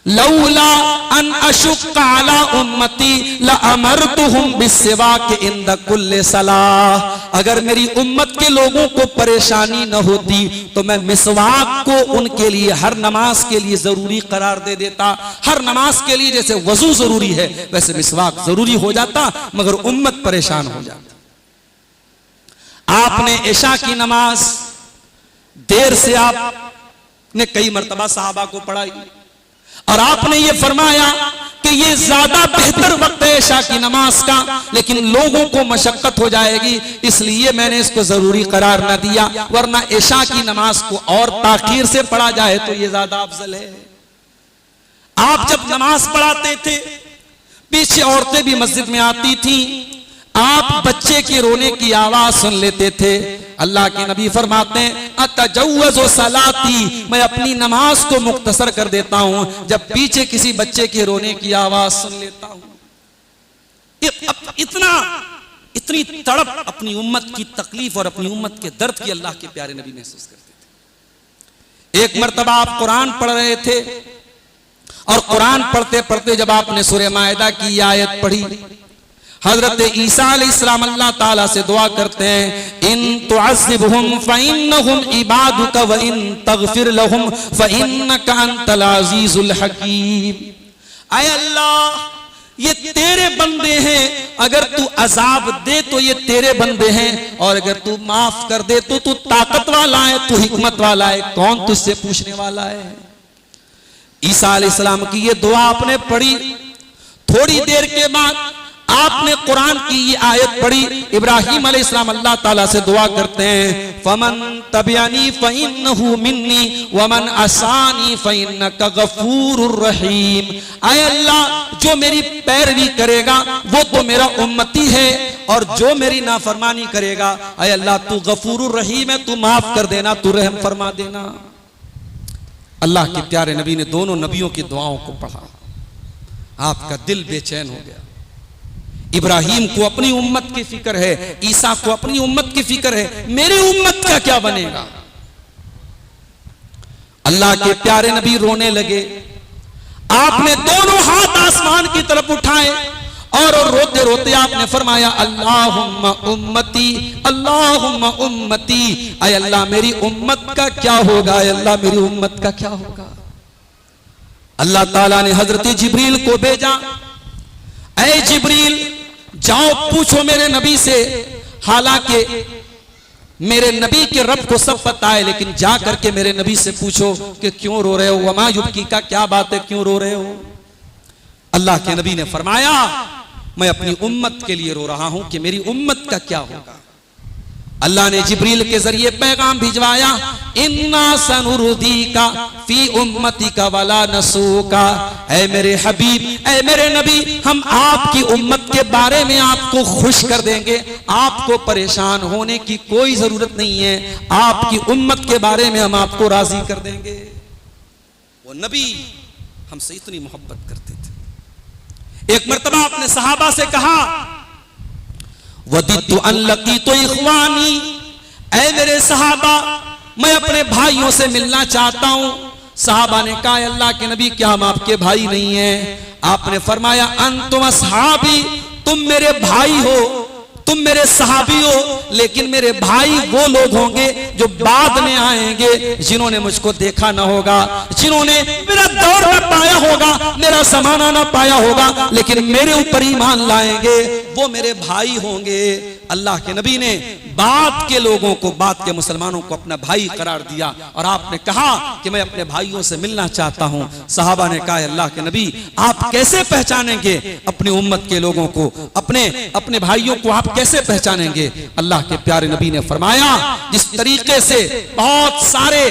लौला अन अशुक्का अला उम्मती लअमरतुहुम बिस्सिवाक इंद कुल्ले सलाह। अगर मेरी उम्मत के लोगों को परेशानी न होती तो मैं मिसवाक को उनके लिए हर नमाज के लिए जरूरी करार दे देता। हर नमाज के लिए जैसे वजू जरूरी है वैसे मिसवाक जरूरी हो जाता, मगर उम्मत परेशान हो जाती। आपने इशा की नमाज देर से आपने कई मर्तबा सहाबा को पढ़ाई और आपने ये फरमाया कि ये ज्यादा बेहतर वक्त है इशा की नमाज का, लेकिन लोगों को मशक्कत हो जाएगी, इसलिए मैंने इसको जरूरी करार ना दिया, वरना इशा की नमाज को और ताखीर से पढ़ा जाए तो ये ज्यादा अफजल है। आप जब नमाज पढ़ाते थे, पीछे औरतें भी मस्जिद में आती थी, आप बच्चे के रोने की आवाज सुन लेते थे। अल्लाह के नबी फरमाते हैं अतजव्वज़ु सलाती, मैं अपनी नमाज को मुख्तसर कर देता हूं जब पीछे किसी बच्चे के रोने की आवाज सुन लेता हूं। इतनी तड़प अपनी उम्मत की तकलीफ और अपनी उम्मत के दर्द की अल्लाह के प्यारे नबी महसूस करते थे। एक मर्तबा आप कुरान पढ़ रहे थे और कुरान पढ़ते पढ़ते जब आपने सूरह माइदा की आयत पढ़ी, हजरत ईसा अलैहिस्सलाम अल्लाह ताला से दुआ करते हैं इन तुअज़्ज़िबहुम फ़इन्नहुम इबादुका व इन तग़फिर लहुम फ़इन्नका अंतल अज़ीज़ुल हकीम। ऐ अल्लाह, ये तेरे बंदे हैं, अगर तू अजाब दे तो ये तेरे बंदे हैं, और अगर तू माफ कर दे तो तू ताकत वाला है, तू हिकमत वाला है, कौन तुझसे पूछने वाला है। ईसा अलैहिस्सलाम की ये दुआ आपने पढ़ी, थोड़ी देर के बाद आपने कुरान की ये आयत पढ़ी। इब्राहिम अलैहिस्सलाम अल्लाह ताला से दुआ करते हैं फमन तबियानी फइन्नहु मिन्नी वमन असानी फइन्नका गफूरुर रहीम। आए अल्लाह, जो मेरी पैरवी करेगा वो तो मेरा उम्मती है, और जो मेरी नाफरमानी करेगा, आए अल्लाह तू गफूरुर रहीम है, तू माफ कर देना, तू रहम फरमा देना। अल्लाह के प्यारे नबी ने दोनों नबियों की दुआओं को पढ़ा, आपका दिल बेचैन हो गया। इब्राहिम को अपनी उम्मत की फिक्र है, ईसा को अपनी उम्मत की फिक्र है, मेरी उम्मत का क्या बनेगा। अल्लाह के प्यारे नबी रोने लगे। आपने दोनों हाथ आसमान की तरफ उठाए और रोते रोते आपने फरमाया अल्लाहुम्मा उम्मती, अल्लाहुम्मा उम्मती। ऐ अल्लाह, मेरी उम्मत का क्या होगा, ऐ अल्लाह मेरी उम्मत का क्या होगा। अल्लाह ताला ने हजरत जिब्रील को भेजा, ऐ जिब्रील जाओ पूछो मेरे नबी से। हालांकि मेरे नबी के रब को सब पता है, लेकिन जा करके मेरे नबी से पूछो कि क्यों रो रहे हो, वमा युबकी का क्या बात है, क्यों रो रहे हो। अल्लाह के नबी ने फरमाया मैं अपनी उम्मत के लिए रो रहा हूं कि मेरी उम्मत का क्या होगा। अल्लाह ने जिब्रील के जरिए पैगाम भिजवाया इन्ना सनुरुदीका फी उम्मतिका वला नसूका। ऐ मेरे हबीब, ऐ मेरे नबी, हम आपकी उम्मत के बारे में आपको खुश कर देंगे, आपको परेशान होने की कोई जरूरत नहीं है, आपकी उम्मत के बारे में हम आपको राजी कर देंगे। वो नबी हमसे इतनी मोहब्बत करते थे। एक मर्तबा अपने सहाबा से कहा वदितु अन लकीतु इख्वानी, ऐ मेरे सहाबा, मैं अपने भाइयों से मिलना चाहता हूं। सहाबा ने कहा अल्लाह के नबी, क्या हम आपके भाई नहीं हैं। आपने फरमाया अंतुम असहाबी, तुम मेरे भाई हो, तुम मेरे सहाबी हो, लेकिन मेरे भाई वो लोग होंगे जो बाद में आएंगे, जिन्होंने मुझको देखा ना होगा, जिन्होंने मेरा दौर न पाया होगा, मेरा जमाना ना पाया होगा, लेकिन मेरे ऊपर ईमान लाएंगे, वो मेरे भाई होंगे। अल्लाह के नबी ने बाद के लोगों को, बाद के मुसलमानों को अपना भाई करार दिया, और आपने कहा कि मैं अपने भाइयों से मिलना चाहता हूं। सहाबा ने कहा अल्लाह के नबी, आप कैसे पहचानेंगे अपनी उम्मत के लोगों को, अपने भाइयों को आप कैसे पहचानेंगे। अल्लाह के प्यारे नबी ने फरमाया जिस तरीके से बहुत सारे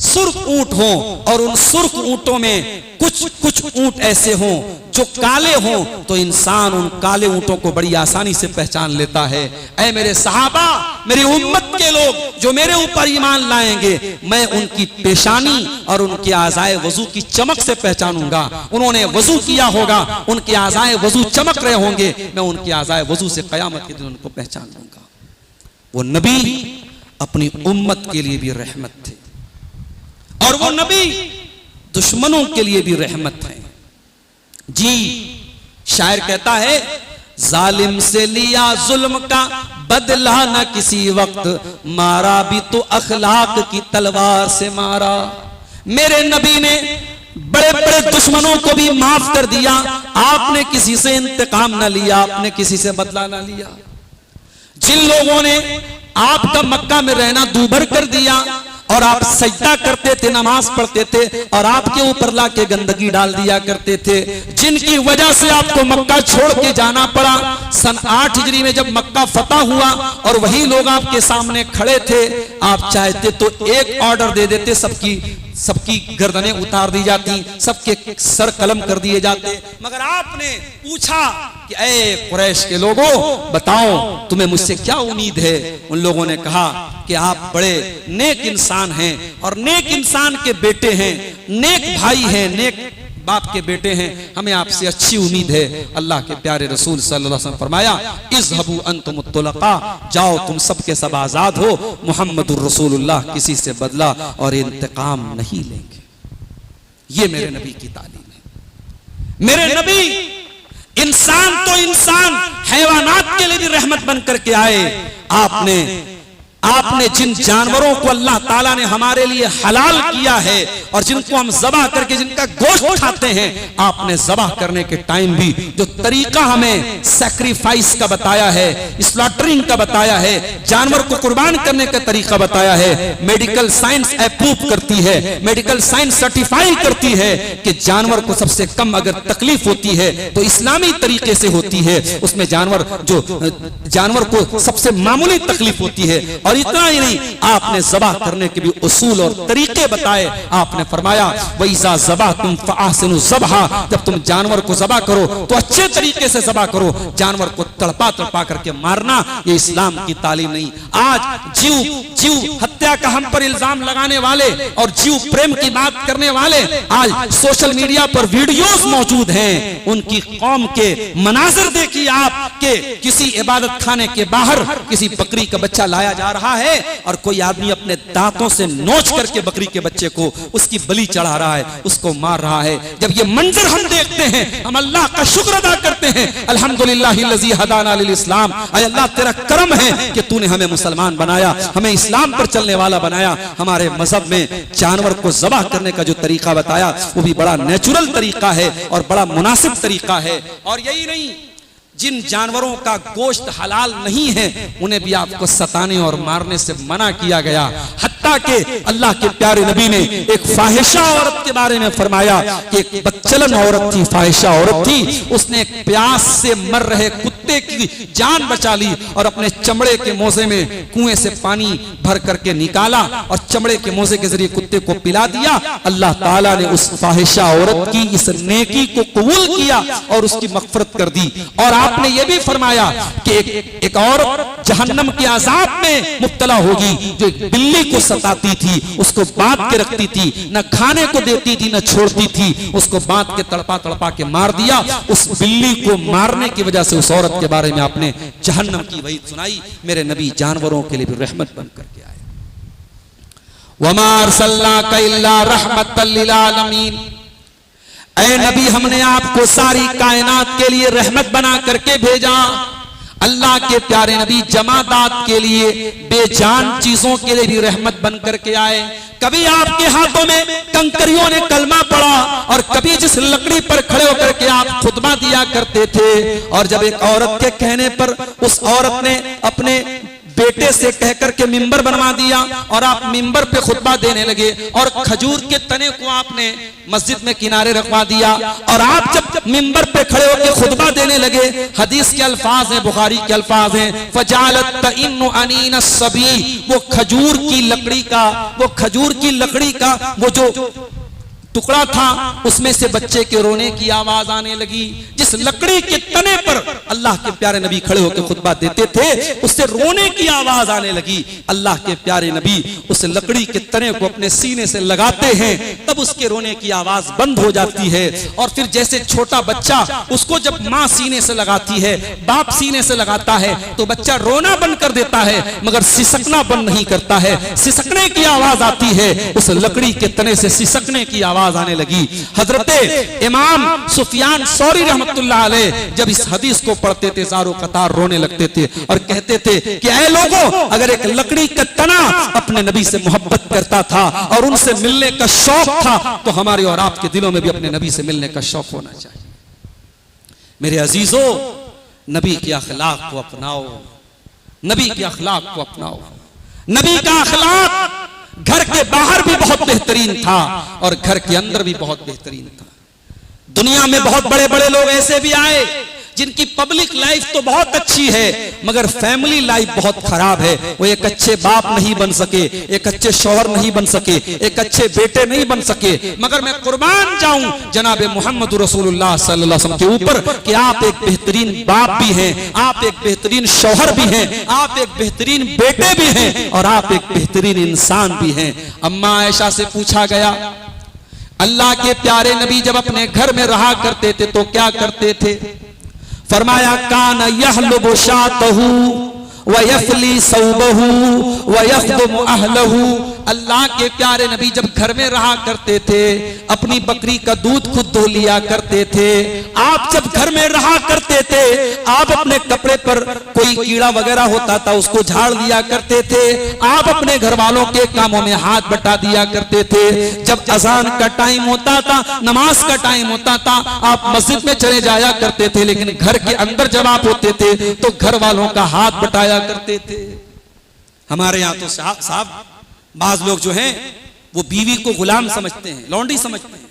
सुर्ख ऊंट हों और उन सुर्ख ऊंटों में कुछ ऊंट ऐसे हों जो काले हों, तो इंसान उन काले ऊंटों को बड़ी आसानी से पहचान लेता है। ऐ मेरे सहाबा, मेरी उम्मत के लोग जो मेरे ऊपर ईमान लाएंगे, मैं उनकी पेशानी और उनके आज़ाए वजू की चमक से पहचानूंगा। उन्होंने वजू किया होगा, उनके आज़ाए वजू चमक रहे होंगे, मैं उनके आज़ाए वजू से कयामत के दिन उनको पहचान लूंगा। वो नबी अपनी उम्मत के लिए भी रहमत थे, और वो नबी दुश्मनों के लिए भी रहमत है। जी, शायर कहता है जालिम से लिया जुल्म का बदला न किसी वक्त, मारा भी तो अखलाक की तलवार से मारा। मेरे नबी ने बड़े बड़े दुश्मनों को भी माफ कर दिया, आपने किसी से इंतकाम न लिया, आपने किसी से बदला न लिया। जिन लोगों ने आपका मक्का में रहना दूभर कर दिया और आप सजदा करते थे, नमाज पढ़ते थे और आपके ऊपर लाके गंदगी डाल दिया करते थे, जिनकी वजह से आपको मक्का छोड़ के जाना पड़ा। सन 8 हिजरी में जब मक्का फतह हुआ और वही लोग आपके सामने खड़े थे, आप चाहते तो एक ऑर्डर दे देते, सबकी गर्दनें उतार दी जाती, सबके सर कलम कर दिए जाते, मगर आपने पूछा कि ऐ कुरैश के लोगों, बताओ तुम्हें मुझसे क्या उम्मीद है। उन लोगों ने कहा कि आप बड़े नेक इंसान हैं और नेक इंसान के बेटे हैं, नेक भाई हैं, नेक बाप के बेटे हैं, हमें आपसे अच्छी उम्मीद है। अल्लाह के प्यारे रसूल सल्लल्लाहु अलैहि वसल्लम फरमाया, इज़हबू अंतुम तुलका, जाओ तुम सबके सब आजाद हो, मुहम्मदुर रसूलुल्लाह किसी से बदला और इंतकाम नहीं लेंगे। ये मेरे नबी की तालीम है। मेरे नबी इंसान तो इंसान, हैवानात के लिए भी रहमत बन करके आए। आपने जिन जानवरों को अल्लाह ताला ने हमारे लिए हलाल किया है और जिनको हम ज़बाह करके जिनका गोश्त खाते हैं, आपने ज़बाह करने के टाइम भी जो तरीका हमें सैक्रिफाइस का बताया है, स्लॉटरिंग का बताया है, जानवर को कुर्बान करने का तरीका बताया है, मेडिकल साइंस अप्रूव करती है, मेडिकल साइंस सर्टिफाई करती है कि जानवर को सबसे कम अगर तकलीफ होती है तो इस्लामी तरीके से होती है, उसमें जानवर को सबसे मामूली तकलीफ होती है। और इतना ही नहीं, आपने ज़बाह करने के भी उसूल और तरीके बताए। आपने फरमाया, वइज़ा ज़बाह तुम फ़अहसिनु ज़बहा, जब तुम जानवर को ज़बाह करो तो अच्छे तरीके से ज़बाह करो, जानवर को तड़पा तड़पा करके मारना ये इस्लाम की तालीम नहीं। आज जीव हत्या का हम पर इल्जाम लगाने वाले और जीव प्रेम की बात करने वाले आज सोशल मीडिया पर वीडियोस मौजूद हैं, उनकी कौम के मनाज़र देखिए आप के किसी इबादत खाने के बाहर किसी बकरी का बच्चा लाया जा रहा है और कोई आदमी अपने दांतों से नोच करके बकरी के बच्चे को उसकी बलि चढ़ा रहा है, उसको मार रहा है। जब ये मंजर हम देखते हैं, हम अल्लाह का शुक्र अदा करते हैं, अल्हम्दुलिल्लाहिल्लज़ी हदाना लिल इस्लाम, ऐ अल्लाह तेरा करम है कि तूने हमें मुसलमान बनाया, हमें इस्लाम पर चलने वाला बनाया। हमारे मजहब में जानवर को ज़बाह करने का जो तरीका बताया वो भी बड़ा नेचुरल तरीका है और बड़ा मुनासिब तरीका है। और यही नहीं, जिन जानवरों का गोश्त हलाल नहीं है उन्हें भी आपको सताने और मारने से मना किया गया। हत्ता के अल्लाह के प्यारे नबी ने एक फाहिशा औरत के बारे में फरमाया कि एक बदचलन औरत थी, फाहिशा औरत थी, उसने एक प्यास से मर रहे कुत्ते की जान बचा ली और अपने चमड़े के मोजे में कुएं से पानी भर करके निकाला और चमड़े के मोजे के जरिए कुत्ते को पिला दिया। अल्लाह ताला ने उस फाहिशा औरत की इस नेकी को कबूल किया और उसकी मग़फ़िरत कर दी। और आपने ये भी फरमाया कि एक औरत जहन्नम के अज़ाब में मुब्तला होगी जो एक बिल्ली को सताती थी, उसको बांध के रखती थी, न खाने को देती थी न छोड़ती थी, उसको बांध के तड़पा तड़पा के मार दिया। उस बिल्ली को मारने की वजह से उस औरत के बारे में आपने जहन्नम की वही सुनाई। मेरे नबी जानवरों के लिए भी रहमत बन करके आए। वमा अरसलनाका इल्ला रहमतल लिल आलमीन, ऐ नबी हमने आपको सारी कायनात के लिए रहमत बना करके भेजा। अल्लाह के प्यारे नबी जमादात के लिए, बेजान चीजों के लिए भी रहमत बन करके आए। कभी आपके हाथों में कंकरियों ने कलमा पड़ा और कभी जिस लकड़ी पर खड़े होकर के आप खुतबा दिया करते थे और जब एक औरत के कहने पर उस औरत ने अपने बेटे से कहकर के मिंबर बनवा दिया और आप मिंबर पे खुतबा देने लगे और खजूर के तने को आपने मस्जिद में किनारे रखवा दिया और आप जब मिंबर पे खड़े होकर खुतबा देने लगे, हदीस के अल्फाज हैं, बुखारी के अल्फाज हैं, फजालत तइन्नु अनीन सबी, वो खजूर की लकड़ी का वो जो टुकड़ा था उसमें से बच्चे के रोने की आवाज आने लगी। जिस लकड़ी के तने पर अल्लाह के प्यारे नबी खड़े होकर खुतबा देते थे उससे रोने की आवाज आने लगी। अल्लाह के प्यारे नबी उस लकड़ी के तने को अपने सीने से लगाते हैं, तब उसके रोने की आवाज बंद हो जाती है। और फिर जैसे छोटा बच्चा, उसको जब माँ सीने से लगाती है, बाप सीने से लगाता है, तो बच्चा रोना बंद कर देता है मगर सिसकना बंद नहीं करता है। सिसकने की आवाज आती है, उस लकड़ी के तने से सिसकने की आवाज आने लगी। हजरते इमाम सुफियान सौरी रहमतुल्लाह अलैह जब इस हदीस को पढ़ते थे ज़ारो कतार रोने लगते थे और कहते थे कि ऐ लोगों, अगर एक लकड़ी का तना अपने नबी से मोहब्बत करता था और उनसे मिलने का शौक था तो हमारे और आपके दिलों में भी अपने नबी से मिलने का शौक होना चाहिए। मेरे अजीजों, नबी के अखलाक को अपनाओ, नबी के अखलाक को अपनाओ। नबी का अखलाक घर के बाहर भी बहुत बेहतरीन था और घर के अंदर भी बहुत बेहतरीन था। दुनिया में बहुत बड़े बड़े लोग ऐसे भी आए जिनकी पब्लिक लाइफ तो बहुत अच्छी है मगर फैमिली लाइफ बहुत खराब है। वो एक अच्छे बाप नहीं बन सके, एक अच्छे शौहर नहीं बन सके, एक अच्छे बेटे नहीं बन सके। मगर मैं कुर्बान जाऊं जनाब मोहम्मद रसूलुल्लाह सल्लल्लाहु अलैहि वसल्लम के ऊपर कि आप एक बेहतरीन बाप भी हैं, आप एक बेहतरीन शौहर भी हैं, आप एक बेहतरीन बेटे भी हैं और आप एक बेहतरीन इंसान भी हैं। अम्मा आयशा से पूछा गया, अल्लाह के प्यारे नबी जब अपने घर में रहा करते थे तो क्या करते थे? फरमाया कान यहलुबु शातहू व यफली सौबहू व यखदुमु अहलहू। अल्लाह के प्यारे नबी जब घर में रहा करते थे अपनी बकरी का दूध खुद धो लिया करते थे। आप जब घर में रहा करते थे आप अपने कपड़े पर कोई कीड़ा वगैरह होता था उसको झाड़ दिया करते थे। आप अपने घर वालों के कामों में हाथ बटा दिया करते थे। जब अजान का टाइम होता था, नमाज का टाइम होता था, आप मस्जिद में चले जाया करते थे लेकिन घर के अंदर जब आप होते थे तो घर वालों का हाथ बटाया करते थे। हमारे यहाँ तो साहब बाज लोग जो हैं वो बीवी को गुलाम समझते हैं, लौंडी समझते हैं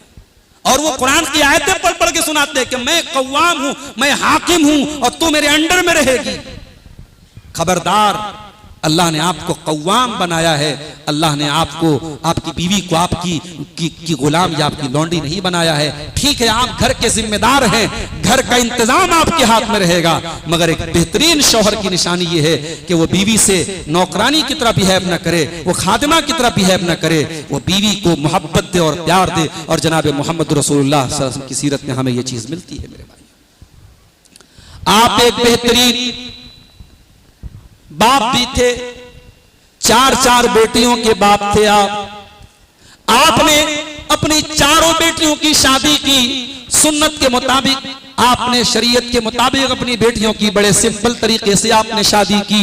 और वो कुरान की आयतें पढ़ पढ़ के सुनाते हैं कि मैं कव्वाम हूं, मैं हाकिम हूं और तू मेरे अंडर में रहेगी। खबरदार, अल्लाह ने आपको कव्वाम बनाया है, अल्लाह ने आपको, आपकी बीवी को आपकी गुलाम या आपकी लौंडी नहीं बनाया है। ठीक है, आप घर के जिम्मेदार हैं, घर का इंतजाम आपके हाथ में रहेगा मगर एक बेहतरीन शौहर की निशानी ये है कि वो बीवी से नौकरानी की तरह बिहेव न करे, वो खादिमा की तरह बिहेव न करे, वो बीवी को मोहब्बत दे और प्यार दे। और जनाब मोहम्मद रसूलुल्लाह सल्लल्लाहु अलैहि वसल्लम की सीरत में हमें ये चीज मिलती है। मेरे भाई, आप एक बेहतरीन बाप भी थे, चार बेटियों के बाप थे आपने अपनी चारों बेटियों की शादी की सुन्नत के मुताबिक, आपने शरीयत के मुताबिक अपनी बेटियों की बड़े सिंपल तरीके से आपने शादी की।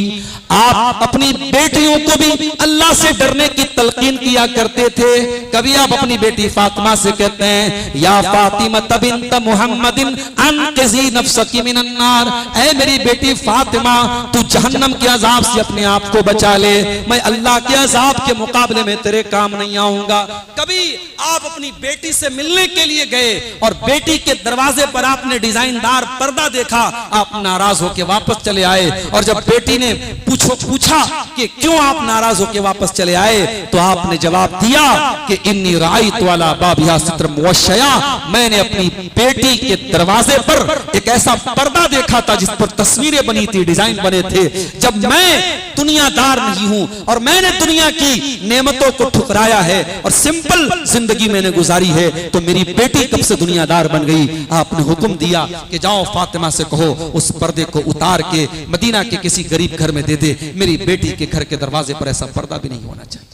आप अपनी बेटियों को भी अल्लाह से डरने की तलकीन किया करते थे। कभी आप अपनी बेटी फातिमा से कहते हैं, या फातिमा बिन्त मुहम्मदिन अनक़िज़ी नफ़्सकी मिनन नार, ऐ मेरी बेटी फातिमा तू जहन्नम के अजाब से अपने आप को बचा ले, मैं अल्लाह के अजाब के मुकाबले में तेरे काम नहीं आऊंगा। कभी आप अपनी बेटी से मिलने के लिए गए और बेटी के दरवाजे पर आपने डिजाइनदार पर्दा देखा, आप नाराज होकर वापस चले आए और जब बेटी ने पूछा कि क्यों आप नाराज होकर वापस चले आए तो आपने जवाब दिया कि इन्नी राइत वाला बाबिया सित्र मुवश्शया, मैंने अपनी बेटी के दरवाजे पर एक ऐसा पर्दा देखा था जिस पर तस्वीरें बनी थी, डिजाइन बने थे। जब मैं दुनियादार नहीं हूं और मैंने दुनिया की नेमतों को ठुकराया है और सिंपल जिंदगी मैंने गुजारी है तो मेरी बेटी कब से दुनियादार बन गई। आपने हुक्म दिया कि जाओ फातिमा से कहो उस पर्दे को उतार के मदीना के किसी गरीब घर में दे दे, मेरी बेटी के घर के दरवाजे पर ऐसा पर्दा भी नहीं होना चाहिए।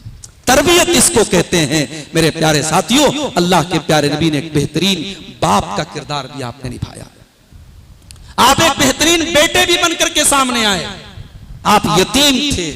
तरबियत इसको कहते हैं मेरे प्यारे साथियों। अल्लाह के प्यारे नबी ने एक बेहतरीन बाप का किरदार भी आपने निभाया। आप एक बेहतरीन बेटे भी बनकर के सामने आए। आप यतीम थे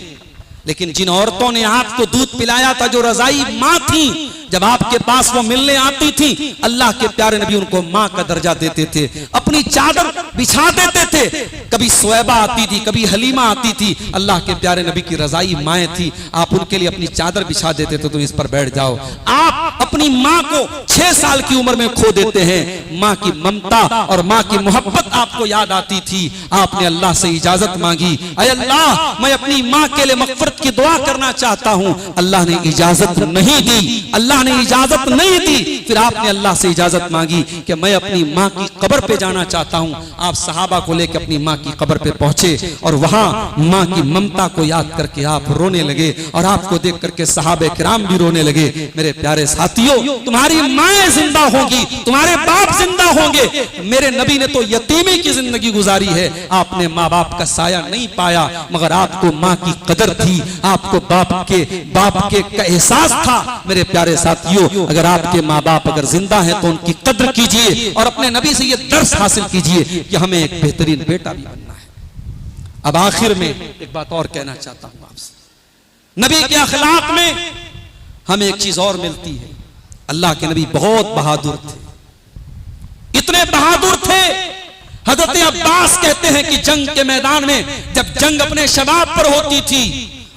लेकिन जिन औरतों ने आपको दूध पिलाया था, जो रजाई माँ थी, जब आपके पास वो मिलने आती थी अल्लाह के प्यारे नबी उनको माँ का दर्जा देते थे, अपनी चादर बिछा देते थे। कभी सुएबा आती थी, कभी हलीमा आती थी, अल्लाह के प्यारे नबी की रजाई माएँ थी, आप उनके लिए अपनी चादर बिछा देते थे, तुम इस पर बैठ जाओ। आप अपनी माँ को 6 साल की उम्र में खो देते हैं। माँ की ममता और माँ की मोहब्बत आपको याद आती थी। आपने अल्लाह से इजाजत मांगी, अय अल्लाह मैं अपनी माँ के लिए मग़फ़िरत की दुआ करना चाहता हूँ। अल्लाह ने इजाजत नहीं दी, अल्लाह ने इजाजत नहीं दी। फिर आपने अल्लाह से इजाजत मांगी कि मैं अपनी माँ की कब्र पे जाना चाहता हूँ। आप सहाबा को लेकर अपनी माँ की कब्र पे पहुंचे और वहां माँ की ममता को याद करके आप रोने लगे और आपको देख करके सहाबे किराम भी रोने लगे। मेरे प्यारे साथियों, तुम्हारी माएँ जिंदा होंगी, तुम्हारे बाप जिंदा होंगे। मेरे नबी ने तो यतीमी की जिंदगी गुजारी है। आपने माँ बाप का साया नहीं पाया मगर आपको माँ की कदर थी, आपको बाप के का एहसास था। मेरे प्यारे साथियों, अगर आपके माँ बाप अगर जिंदा हैं तो उनकी कदर कीजिए और अपने नबी से ये दर्स हासिल कीजिए कि हमें एक बेहतरीन बेटा भी बनना है। अब आखिर में एक बात और कहना चाहता हूं आपसे। नबी के अखलाक में हमें एक चीज और मिलती है। अल्लाह के नबी बहुत बहादुर थे, इतने बहादुर थे हजरत अब्बास कहते हैं कि जंग के मैदान में जब जंग अपने शबाब पर होती थी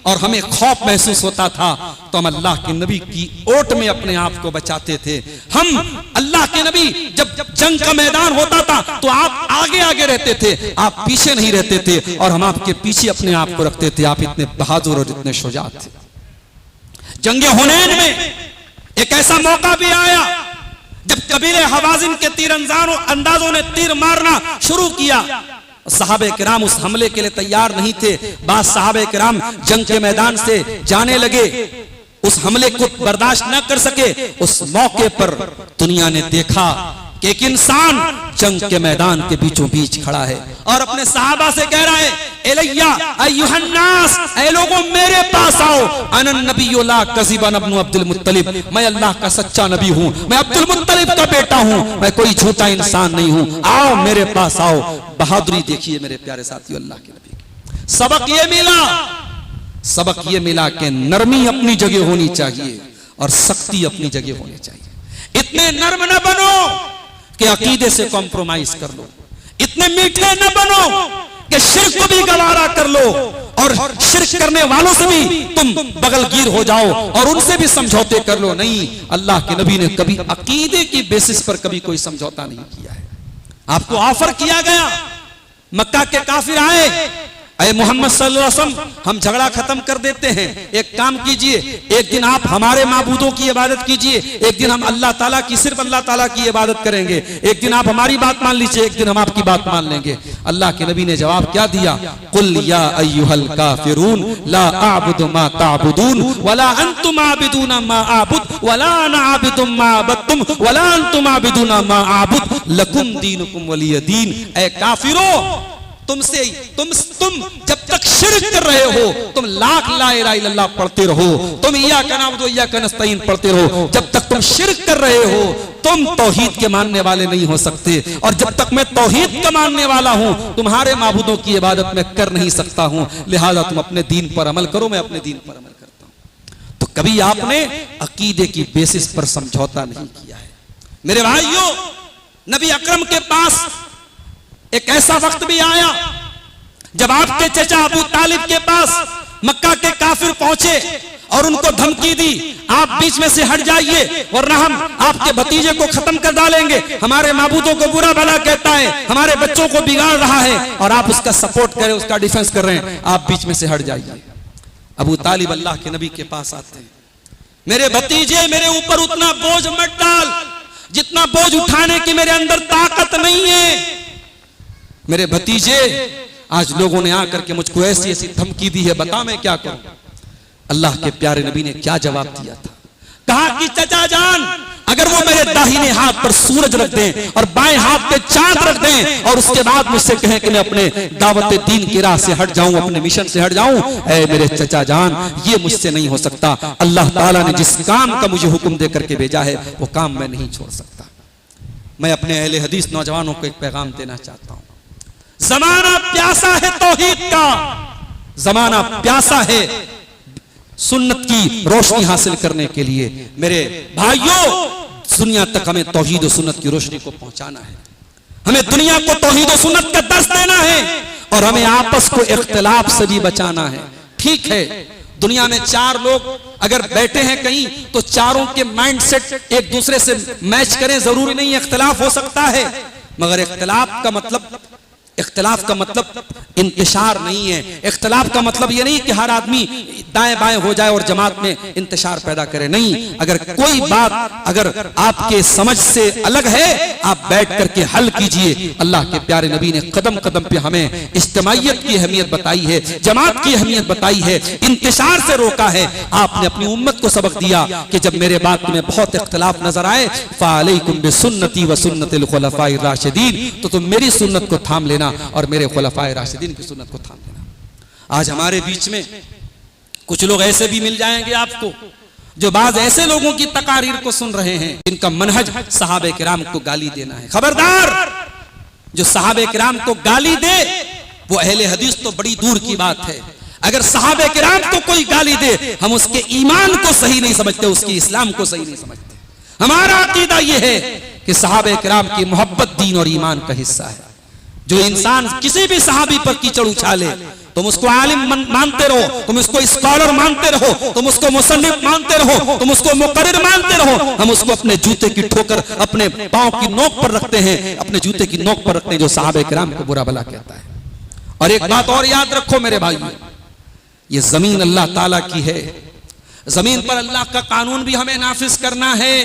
और हमें खौफ महसूस होता था तो हम अल्लाह के नबी की ओट में अपने आप को बचाते थे। हम अल्लाह के नबी जब जंग का मैदान होता था तो आप आगे आगे रहते थे, आप पीछे नहीं रहते थे, और हम आपके पीछे अपने आप को रखते थे। आप इतने बहादुर और इतने शुजा थे। जंगे हुनैन में एक ऐसा मौका भी आया जब कबीले हवाजिन के तीर अंदाजों ने तीर मारना शुरू किया। सहाबे किराम उस हमले के लिए तैयार नहीं थे। बाद सहाबे किराम जंग के मैदान से जाने लगे, उस हमले को बर्दाश्त न कर सके। उस मौके पर दुनिया ने देखा कि एक इंसान जंग के मैदान के बीचों बीच खड़ा है और अपने सहाबा से कह रहा है, एलैया अय्युहन्नास, ऐ लोगों मेरे पास आओ, अनन नबिय्यु ला कज़िबा इब्नु अब्दुल मुत्तलिब, मैं अल्लाह का सच्चा नबी हूं, मैं अब्दुल मुत्तलिब का बेटा हूं, मैं कोई झूठा इंसान नहीं हूं, आओ मेरे पास आओ। बहादुरी देखिए मेरे प्यारे साथियों, अल्लाह के नबी की। सबक ये मिला कि नरमी अपनी जगह होनी चाहिए और सख्ती अपनी जगह होनी चाहिए। इतने नर्म न बनो कि अकीदे से कॉम्प्रोमाइज कर लो, इतने मीठे न बनो कि शिर्क को भी गवारा कर लो और शिर्क करने वालों से भी तुम बगलगीर हो जाओ और उनसे भी समझौते कर लो। नहीं, अल्लाह के नबी ने कभी अकीदे की बेसिस पर कभी कोई समझौता नहीं किया है। आपको ऑफर किया गया, मक्का के काफिर आए, अरे मोहम्मद सल्लल्लाहु अलैहि वसल्लम हम झगड़ा खत्म कर देते हैं, एक काम कीजिए, एक दिन आप हमारे माबूदों की इबादत कीजिए, एक दिन हम अल्लाह ताला की, सिर्फ अल्लाह ताला की इबादत करेंगे, एक दिन आप हमारी बात मान लीजिए, एक दिन हम आपकी बात मान लेंगे। अल्लाह के नबी ने जवाब क्या दिया? कुल या अय्युहल काफिरून ला अअबुदु मा तअबुदून वला अंतुम आबिदूना मा अअबुद वला अना आबिदुम मा अबदतुम वला अंतुम आबिदूना मा अअबुद लकुम दीनुकुम वलिय दीन। ऐ काफिरों, तुम जब तक शिर्क कर रहे हो, तुम लाख ला इलाहा इल्लल्लाह पढ़ते रहो, तुम इय्याका नअबुदु व इय्याका नस्तईन पढ़ते रहो, जब तक तुम शिर्क कर रहे हो तुम तौहीद के मानने वाले नहीं हो सकते। और जब तक मैं तौहीद का मानने वाला हूं, तुम्हारे माबूदों की इबादत मैं कर नहीं सकता हूं। लिहाजा तुम अपने दीन पर अमल करो, मैं अपने दीन पर अमल करता हूं। तो कभी आपने अकीदे की बेसिस पर समझौता नहीं किया है। मेरे भाइयों, नबी अकरम के पास एक ऐसा वक्त भी आया जब आपके चचा अबू तालिब के पास मक्का के काफिर पहुंचे और उनको धमकी दी, आप बीच में से हट जाइए वरना हम आपके भतीजे को खत्म कर डालेंगे, हमारे माबूदों को बुरा भला कहता है, हमारे बच्चों को बिगाड़ रहा है और आप उसका सपोर्ट कर रहे हैं, उसका डिफेंस कर रहे हैं, आप बीच में से हट जाइए। अबू तालिब अल्लाह के नबी के पास आते हैं, मेरे भतीजे मेरे ऊपर उतना बोझ मत डाल जितना बोझ उठाने की मेरे अंदर ताकत नहीं है। मेरे भतीजे, आज लोगों ने आकर के मुझको ऐसी ऐसी धमकी दी है, बता मैं क्या करूं। अल्लाह के प्यारे नबी ने क्या जवाब दिया था? कहा कि चचा जान, अगर वो मेरे दाहिने हाथ पर सूरज रख दें और बाएं हाथ पे चांद रख दें और उसके बाद मुझसे कहें कि मैं अपने दावत दीन की राह से हट जाऊं, अपने मिशन से हट जाऊं, ऐ मेरे चचा जान, ये मुझसे नहीं हो सकता। अल्लाह ताला ने जिस काम का मुझे हुक्म दे करके भेजा है वो काम मैं नहीं छोड़ सकता। मैं अपने अहले हदीस नौजवानों को एक पैगाम देना चाहता हूं। जमाना प्यासा है तौहीद का, जमाना प्यासा है सुन्नत की रोशनी हासिल करने के लिए। मेरे भाइयों, दुनिया तक हमें तौहीद और सुन्नत की रोशनी को पहुंचाना है, हमें दुनिया को तौहीद और सुन्नत का दर्स देना है और हमें आपस को इख्तिलाफ से भी बचाना है। ठीक है, दुनिया में चार लोग अगर बैठे हैं कहीं तो चारों के माइंडसेट एक दूसरे से मैच करें, जरूरी नहीं इख्तिलाफ हो सकता है, मगर इख्तिलाफ का मतलब इंतशार नहीं है। इख्तिलाफ का मतलब ये नहीं कि हर आदमी दाएं बाएं हो जाए और जमात में इंतशार पैदा करे। नहीं, अगर कोई बात अगर आपके समझ से अलग है, आप बैठ करके हल कीजिए। अल्लाह के प्यारे नबी ने कदम कदम पे हमें इज्तिमाइयत की अहमियत बताई है, जमात की अहमियत बताई है, इंतशार से रोका है। आपने अपनी उम्मत को सबक दिया कि जब मेरे बात में बहुत इख्तिलाफ नजर आए, फ़अलैकुम बिसुन्नती व सुन्नतिल खुलफाए राशिदीन, तो तुम मेरी सुन्नत को थाम लेना और मेरे खुलफाए राशिदीन की सुन्नत को थाम लेना। आज हमारे बीच में कुछ लोग ऐसे भी मिल जाएंगे आपको जो बाज ऐसे लोगों की तकारीर को सुन रहे हैं जिनका मनहज सहाबे किराम को गाली देना है। खबरदार, जो सहाबे किराम को गाली दे वो अहले हदीस तो बड़ी दूर की बात है। अगर सहाबे किराम को कोई गाली दे, हम उसके ईमान को सही नहीं समझते, उसके इस्लाम को सही नहीं समझते। हमारा अकीदा यह है कि सहाबे किराम की मोहब्बत दीन और ईमान का हिस्सा है। जो इंसान किसी भी सहाबी पर कीचड़ उछाले तुम उसको आलिम मानते रहो, तुम उसको स्कॉलर मानते रहो, तुम उसको मुसन्निफ मानते रहो, तुम उसको मुकर्रिर मानते रहो, हम उसको अपने जूते की ठोकर अपने पांव की नोक पर रखते हैं, अपने जूते की नोक पर रखते हैं जो साहबे किराम को बुरा भला कहता है। और एक बात और याद रखो मेरे भाइयों, ये जमीन अल्लाह ताला की है, जमीन पर अल्लाह का कानून भी हमें नाफिज करना है,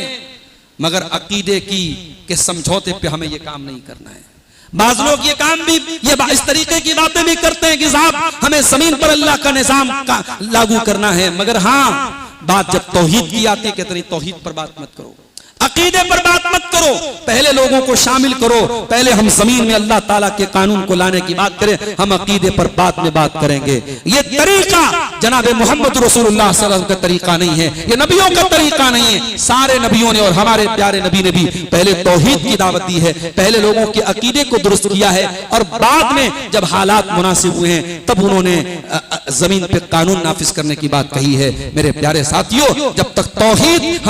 मगर अकीदे की के समझौते पे हमें ये काम नहीं करना है। बाज लोग ये काम भी ये इस तरीके की बातें भी करते हैं कि साहब हमें जमीन पर अल्लाह का निजाम का लागू करना है, मगर हाँ बात जब तौहीद की आती है कहते नहीं तौहीद पर बात मत करो, अकीदे पर बात मत करो, पहले लोगों को शामिल करो, पहले हम जमीन में अल्लाह ताला के कानून को लाने की बात करें, हम अकीदे पर बाद में बात करेंगे। ये तरीका जनाब मोहम्मद रसूलुल्लाह सल्लल्लाहु अलैहि वसल्लम का तरीका नहीं है, ये नबियों का तरीका नहीं है। सारे नबियों ने और हमारे प्यारे नबी ने भी पहले तौहीद की दावत दी है, पहले लोगों के अकीदे को दुरुस्त किया है, और बाद में जब हालात मुनासिब हुए हैं तब उन्होंने जमीन पे कानून नाफिज करने की बात कही है। मेरे प्यारे साथियों, जब तक तौहीद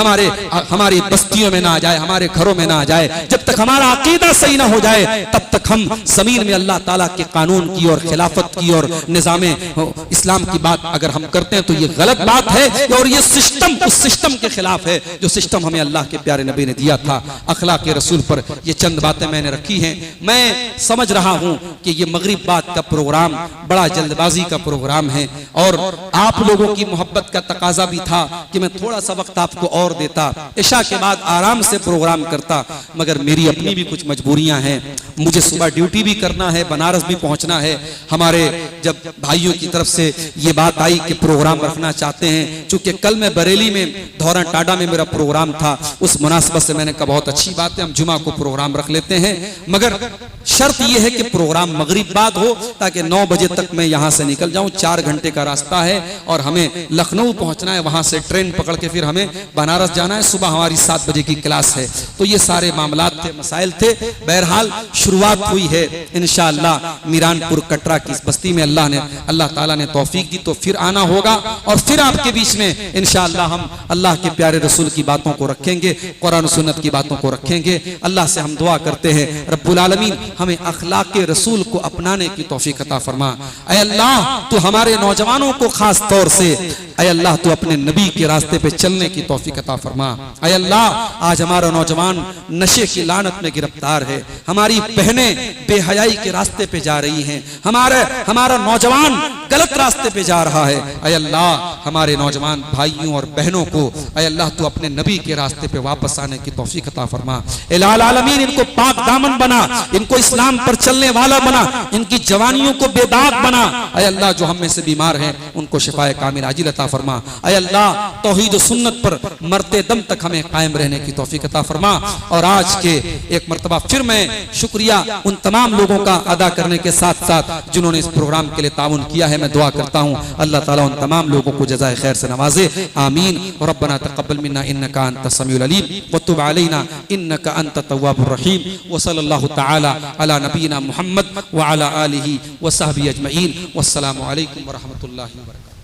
हमारी बस्तियों में ना आ जाए, हमारे घरों में ना आ जाए, जब तक हमारा अकीदा सही ना हो जाए, तब तक हम जमीन में अल्लाह ताला के कानून की और खिलाफत की और निजामे इस्लाम की बात अगर हम करते हैं तो ये गलत बात है, और ये सिस्टम उस सिस्टम के खिलाफ है जो सिस्टम हमें अल्लाह के प्यारे नबी ने दिया था। अखलाक रसूल पर ये चंद बातें मैंने रखी हैं। मैं समझ रहा हूं कि ये मगरिब बाद का प्रोग्राम बड़ा जल्दबाजी का प्रोग्राम है, और आप लोगों की मोहब्बत का तकाजा भी था कि मैं थोड़ा सा वक्त आपको और देता, इशा के बाद आराम से प्रोग्राम करता, मगर मेरी अपनी भी कुछ मजबूरियां हैं, मुझे सुबह ड्यूटी भी करना है, बनारस भी पहुंचना है। हमारे जब भाइयों की तरफ से ये बात आई कि प्रोग्राम रखना चाहते हैं, चूंकि कल मैं बरेली में धौरा टाडा में मेरा प्रोग्राम था, उस मुनासबत से मैंने कहा बहुत अच्छी बात है, हम जुमा को प्रोग्राम रख लेते हैं, मगर शर्त यह है कि प्रोग्राम मगरिब बाद हो ताकि 9 बजे तक मैं यहां से निकल जाऊं। 4 घंटे का रास्ता है और हमें लखनऊ पहुंचना है, वहां से ट्रेन पकड़ के फिर हमें बनारस जाना है, सुबह हमारी 7 बजे की क्लास है। तो ये सारे मामलात थे, मसाइल थे। बहरहाल शुरुआत हुई है इंशाअल्लाह मीरानपुर कटरा की इस बस्ती में, अल्लाह ताला ने तौफीक दी तो फिर आना होगा, और फिर आपके बीच में इंशाअल्लाह हम अल्लाह के प्यारे रसूल की बातों को रखेंगे, कुरान सुन्नत की बातों को रखेंगे। अल्लाह से हम दुआ करते हैं रब्बुल आलमीन हमें अखलाक के रसूल को अपनाने की तौफीक अता फरमा। ऐ अल्लाह तू हमारे नौजवानों को खास तौर से, ऐ अल्लाह तू अपने नबी के रास्ते पे चलने की तौफीक अता फरमा। ऐ अल्लाह आज हमारा नौजवान नशे की लानत में गिरफ्तार है, हमारी बहनें बेहयाई के रास्ते पे जा रही हैं, हमारा नौजवान गलत रास्ते पे जा रहा है। ऐ अल्लाह हमारे नौजवान भाइयों और बहनों को ऐ अल्लाह तू अपने नबी के रास्ते पे वापस आने की तौफीक अता फरमा। इलाल आलमीन इनको पाक दामन बना, इनको इस्लाम पर चलने वाला बना, इनकी जवानियों को बेदाग बना। ऐ अल्लाह जो हम में से बीमार हैं उनको शिफाए कामिल आजिल अता फरमा। ऐ अल्लाह तौहीद सुन्नत पर मरते दम तक हमें कायम रहने की तौफीक अता फरमा। और आज के एक मरतबा फिर मैं शुक्रिया उन तमाम लोगों का अदा करने के साथ साथ जिन्होंने इस प्रोग्राम के लिए ताउन किया है, मैं दुआ करता हूँ अल्लाह ताला उन तमाम लोगों को जज़ाए खैर से नवाजे, आमीन। और रब्बना तक़ब्बल मिन्ना इन्नका अंतस समीउल अलीम व तुब अलैना इन्नका अंतत तव्वाबुर रहीम। व सल्लल्लाहु तआला अला नबीना मुहम्मद व अला आलिहि व सहबिहि अजमईन। वस्सलामु अलैकुम व रहमतुल्लाहि व बरकातुहू।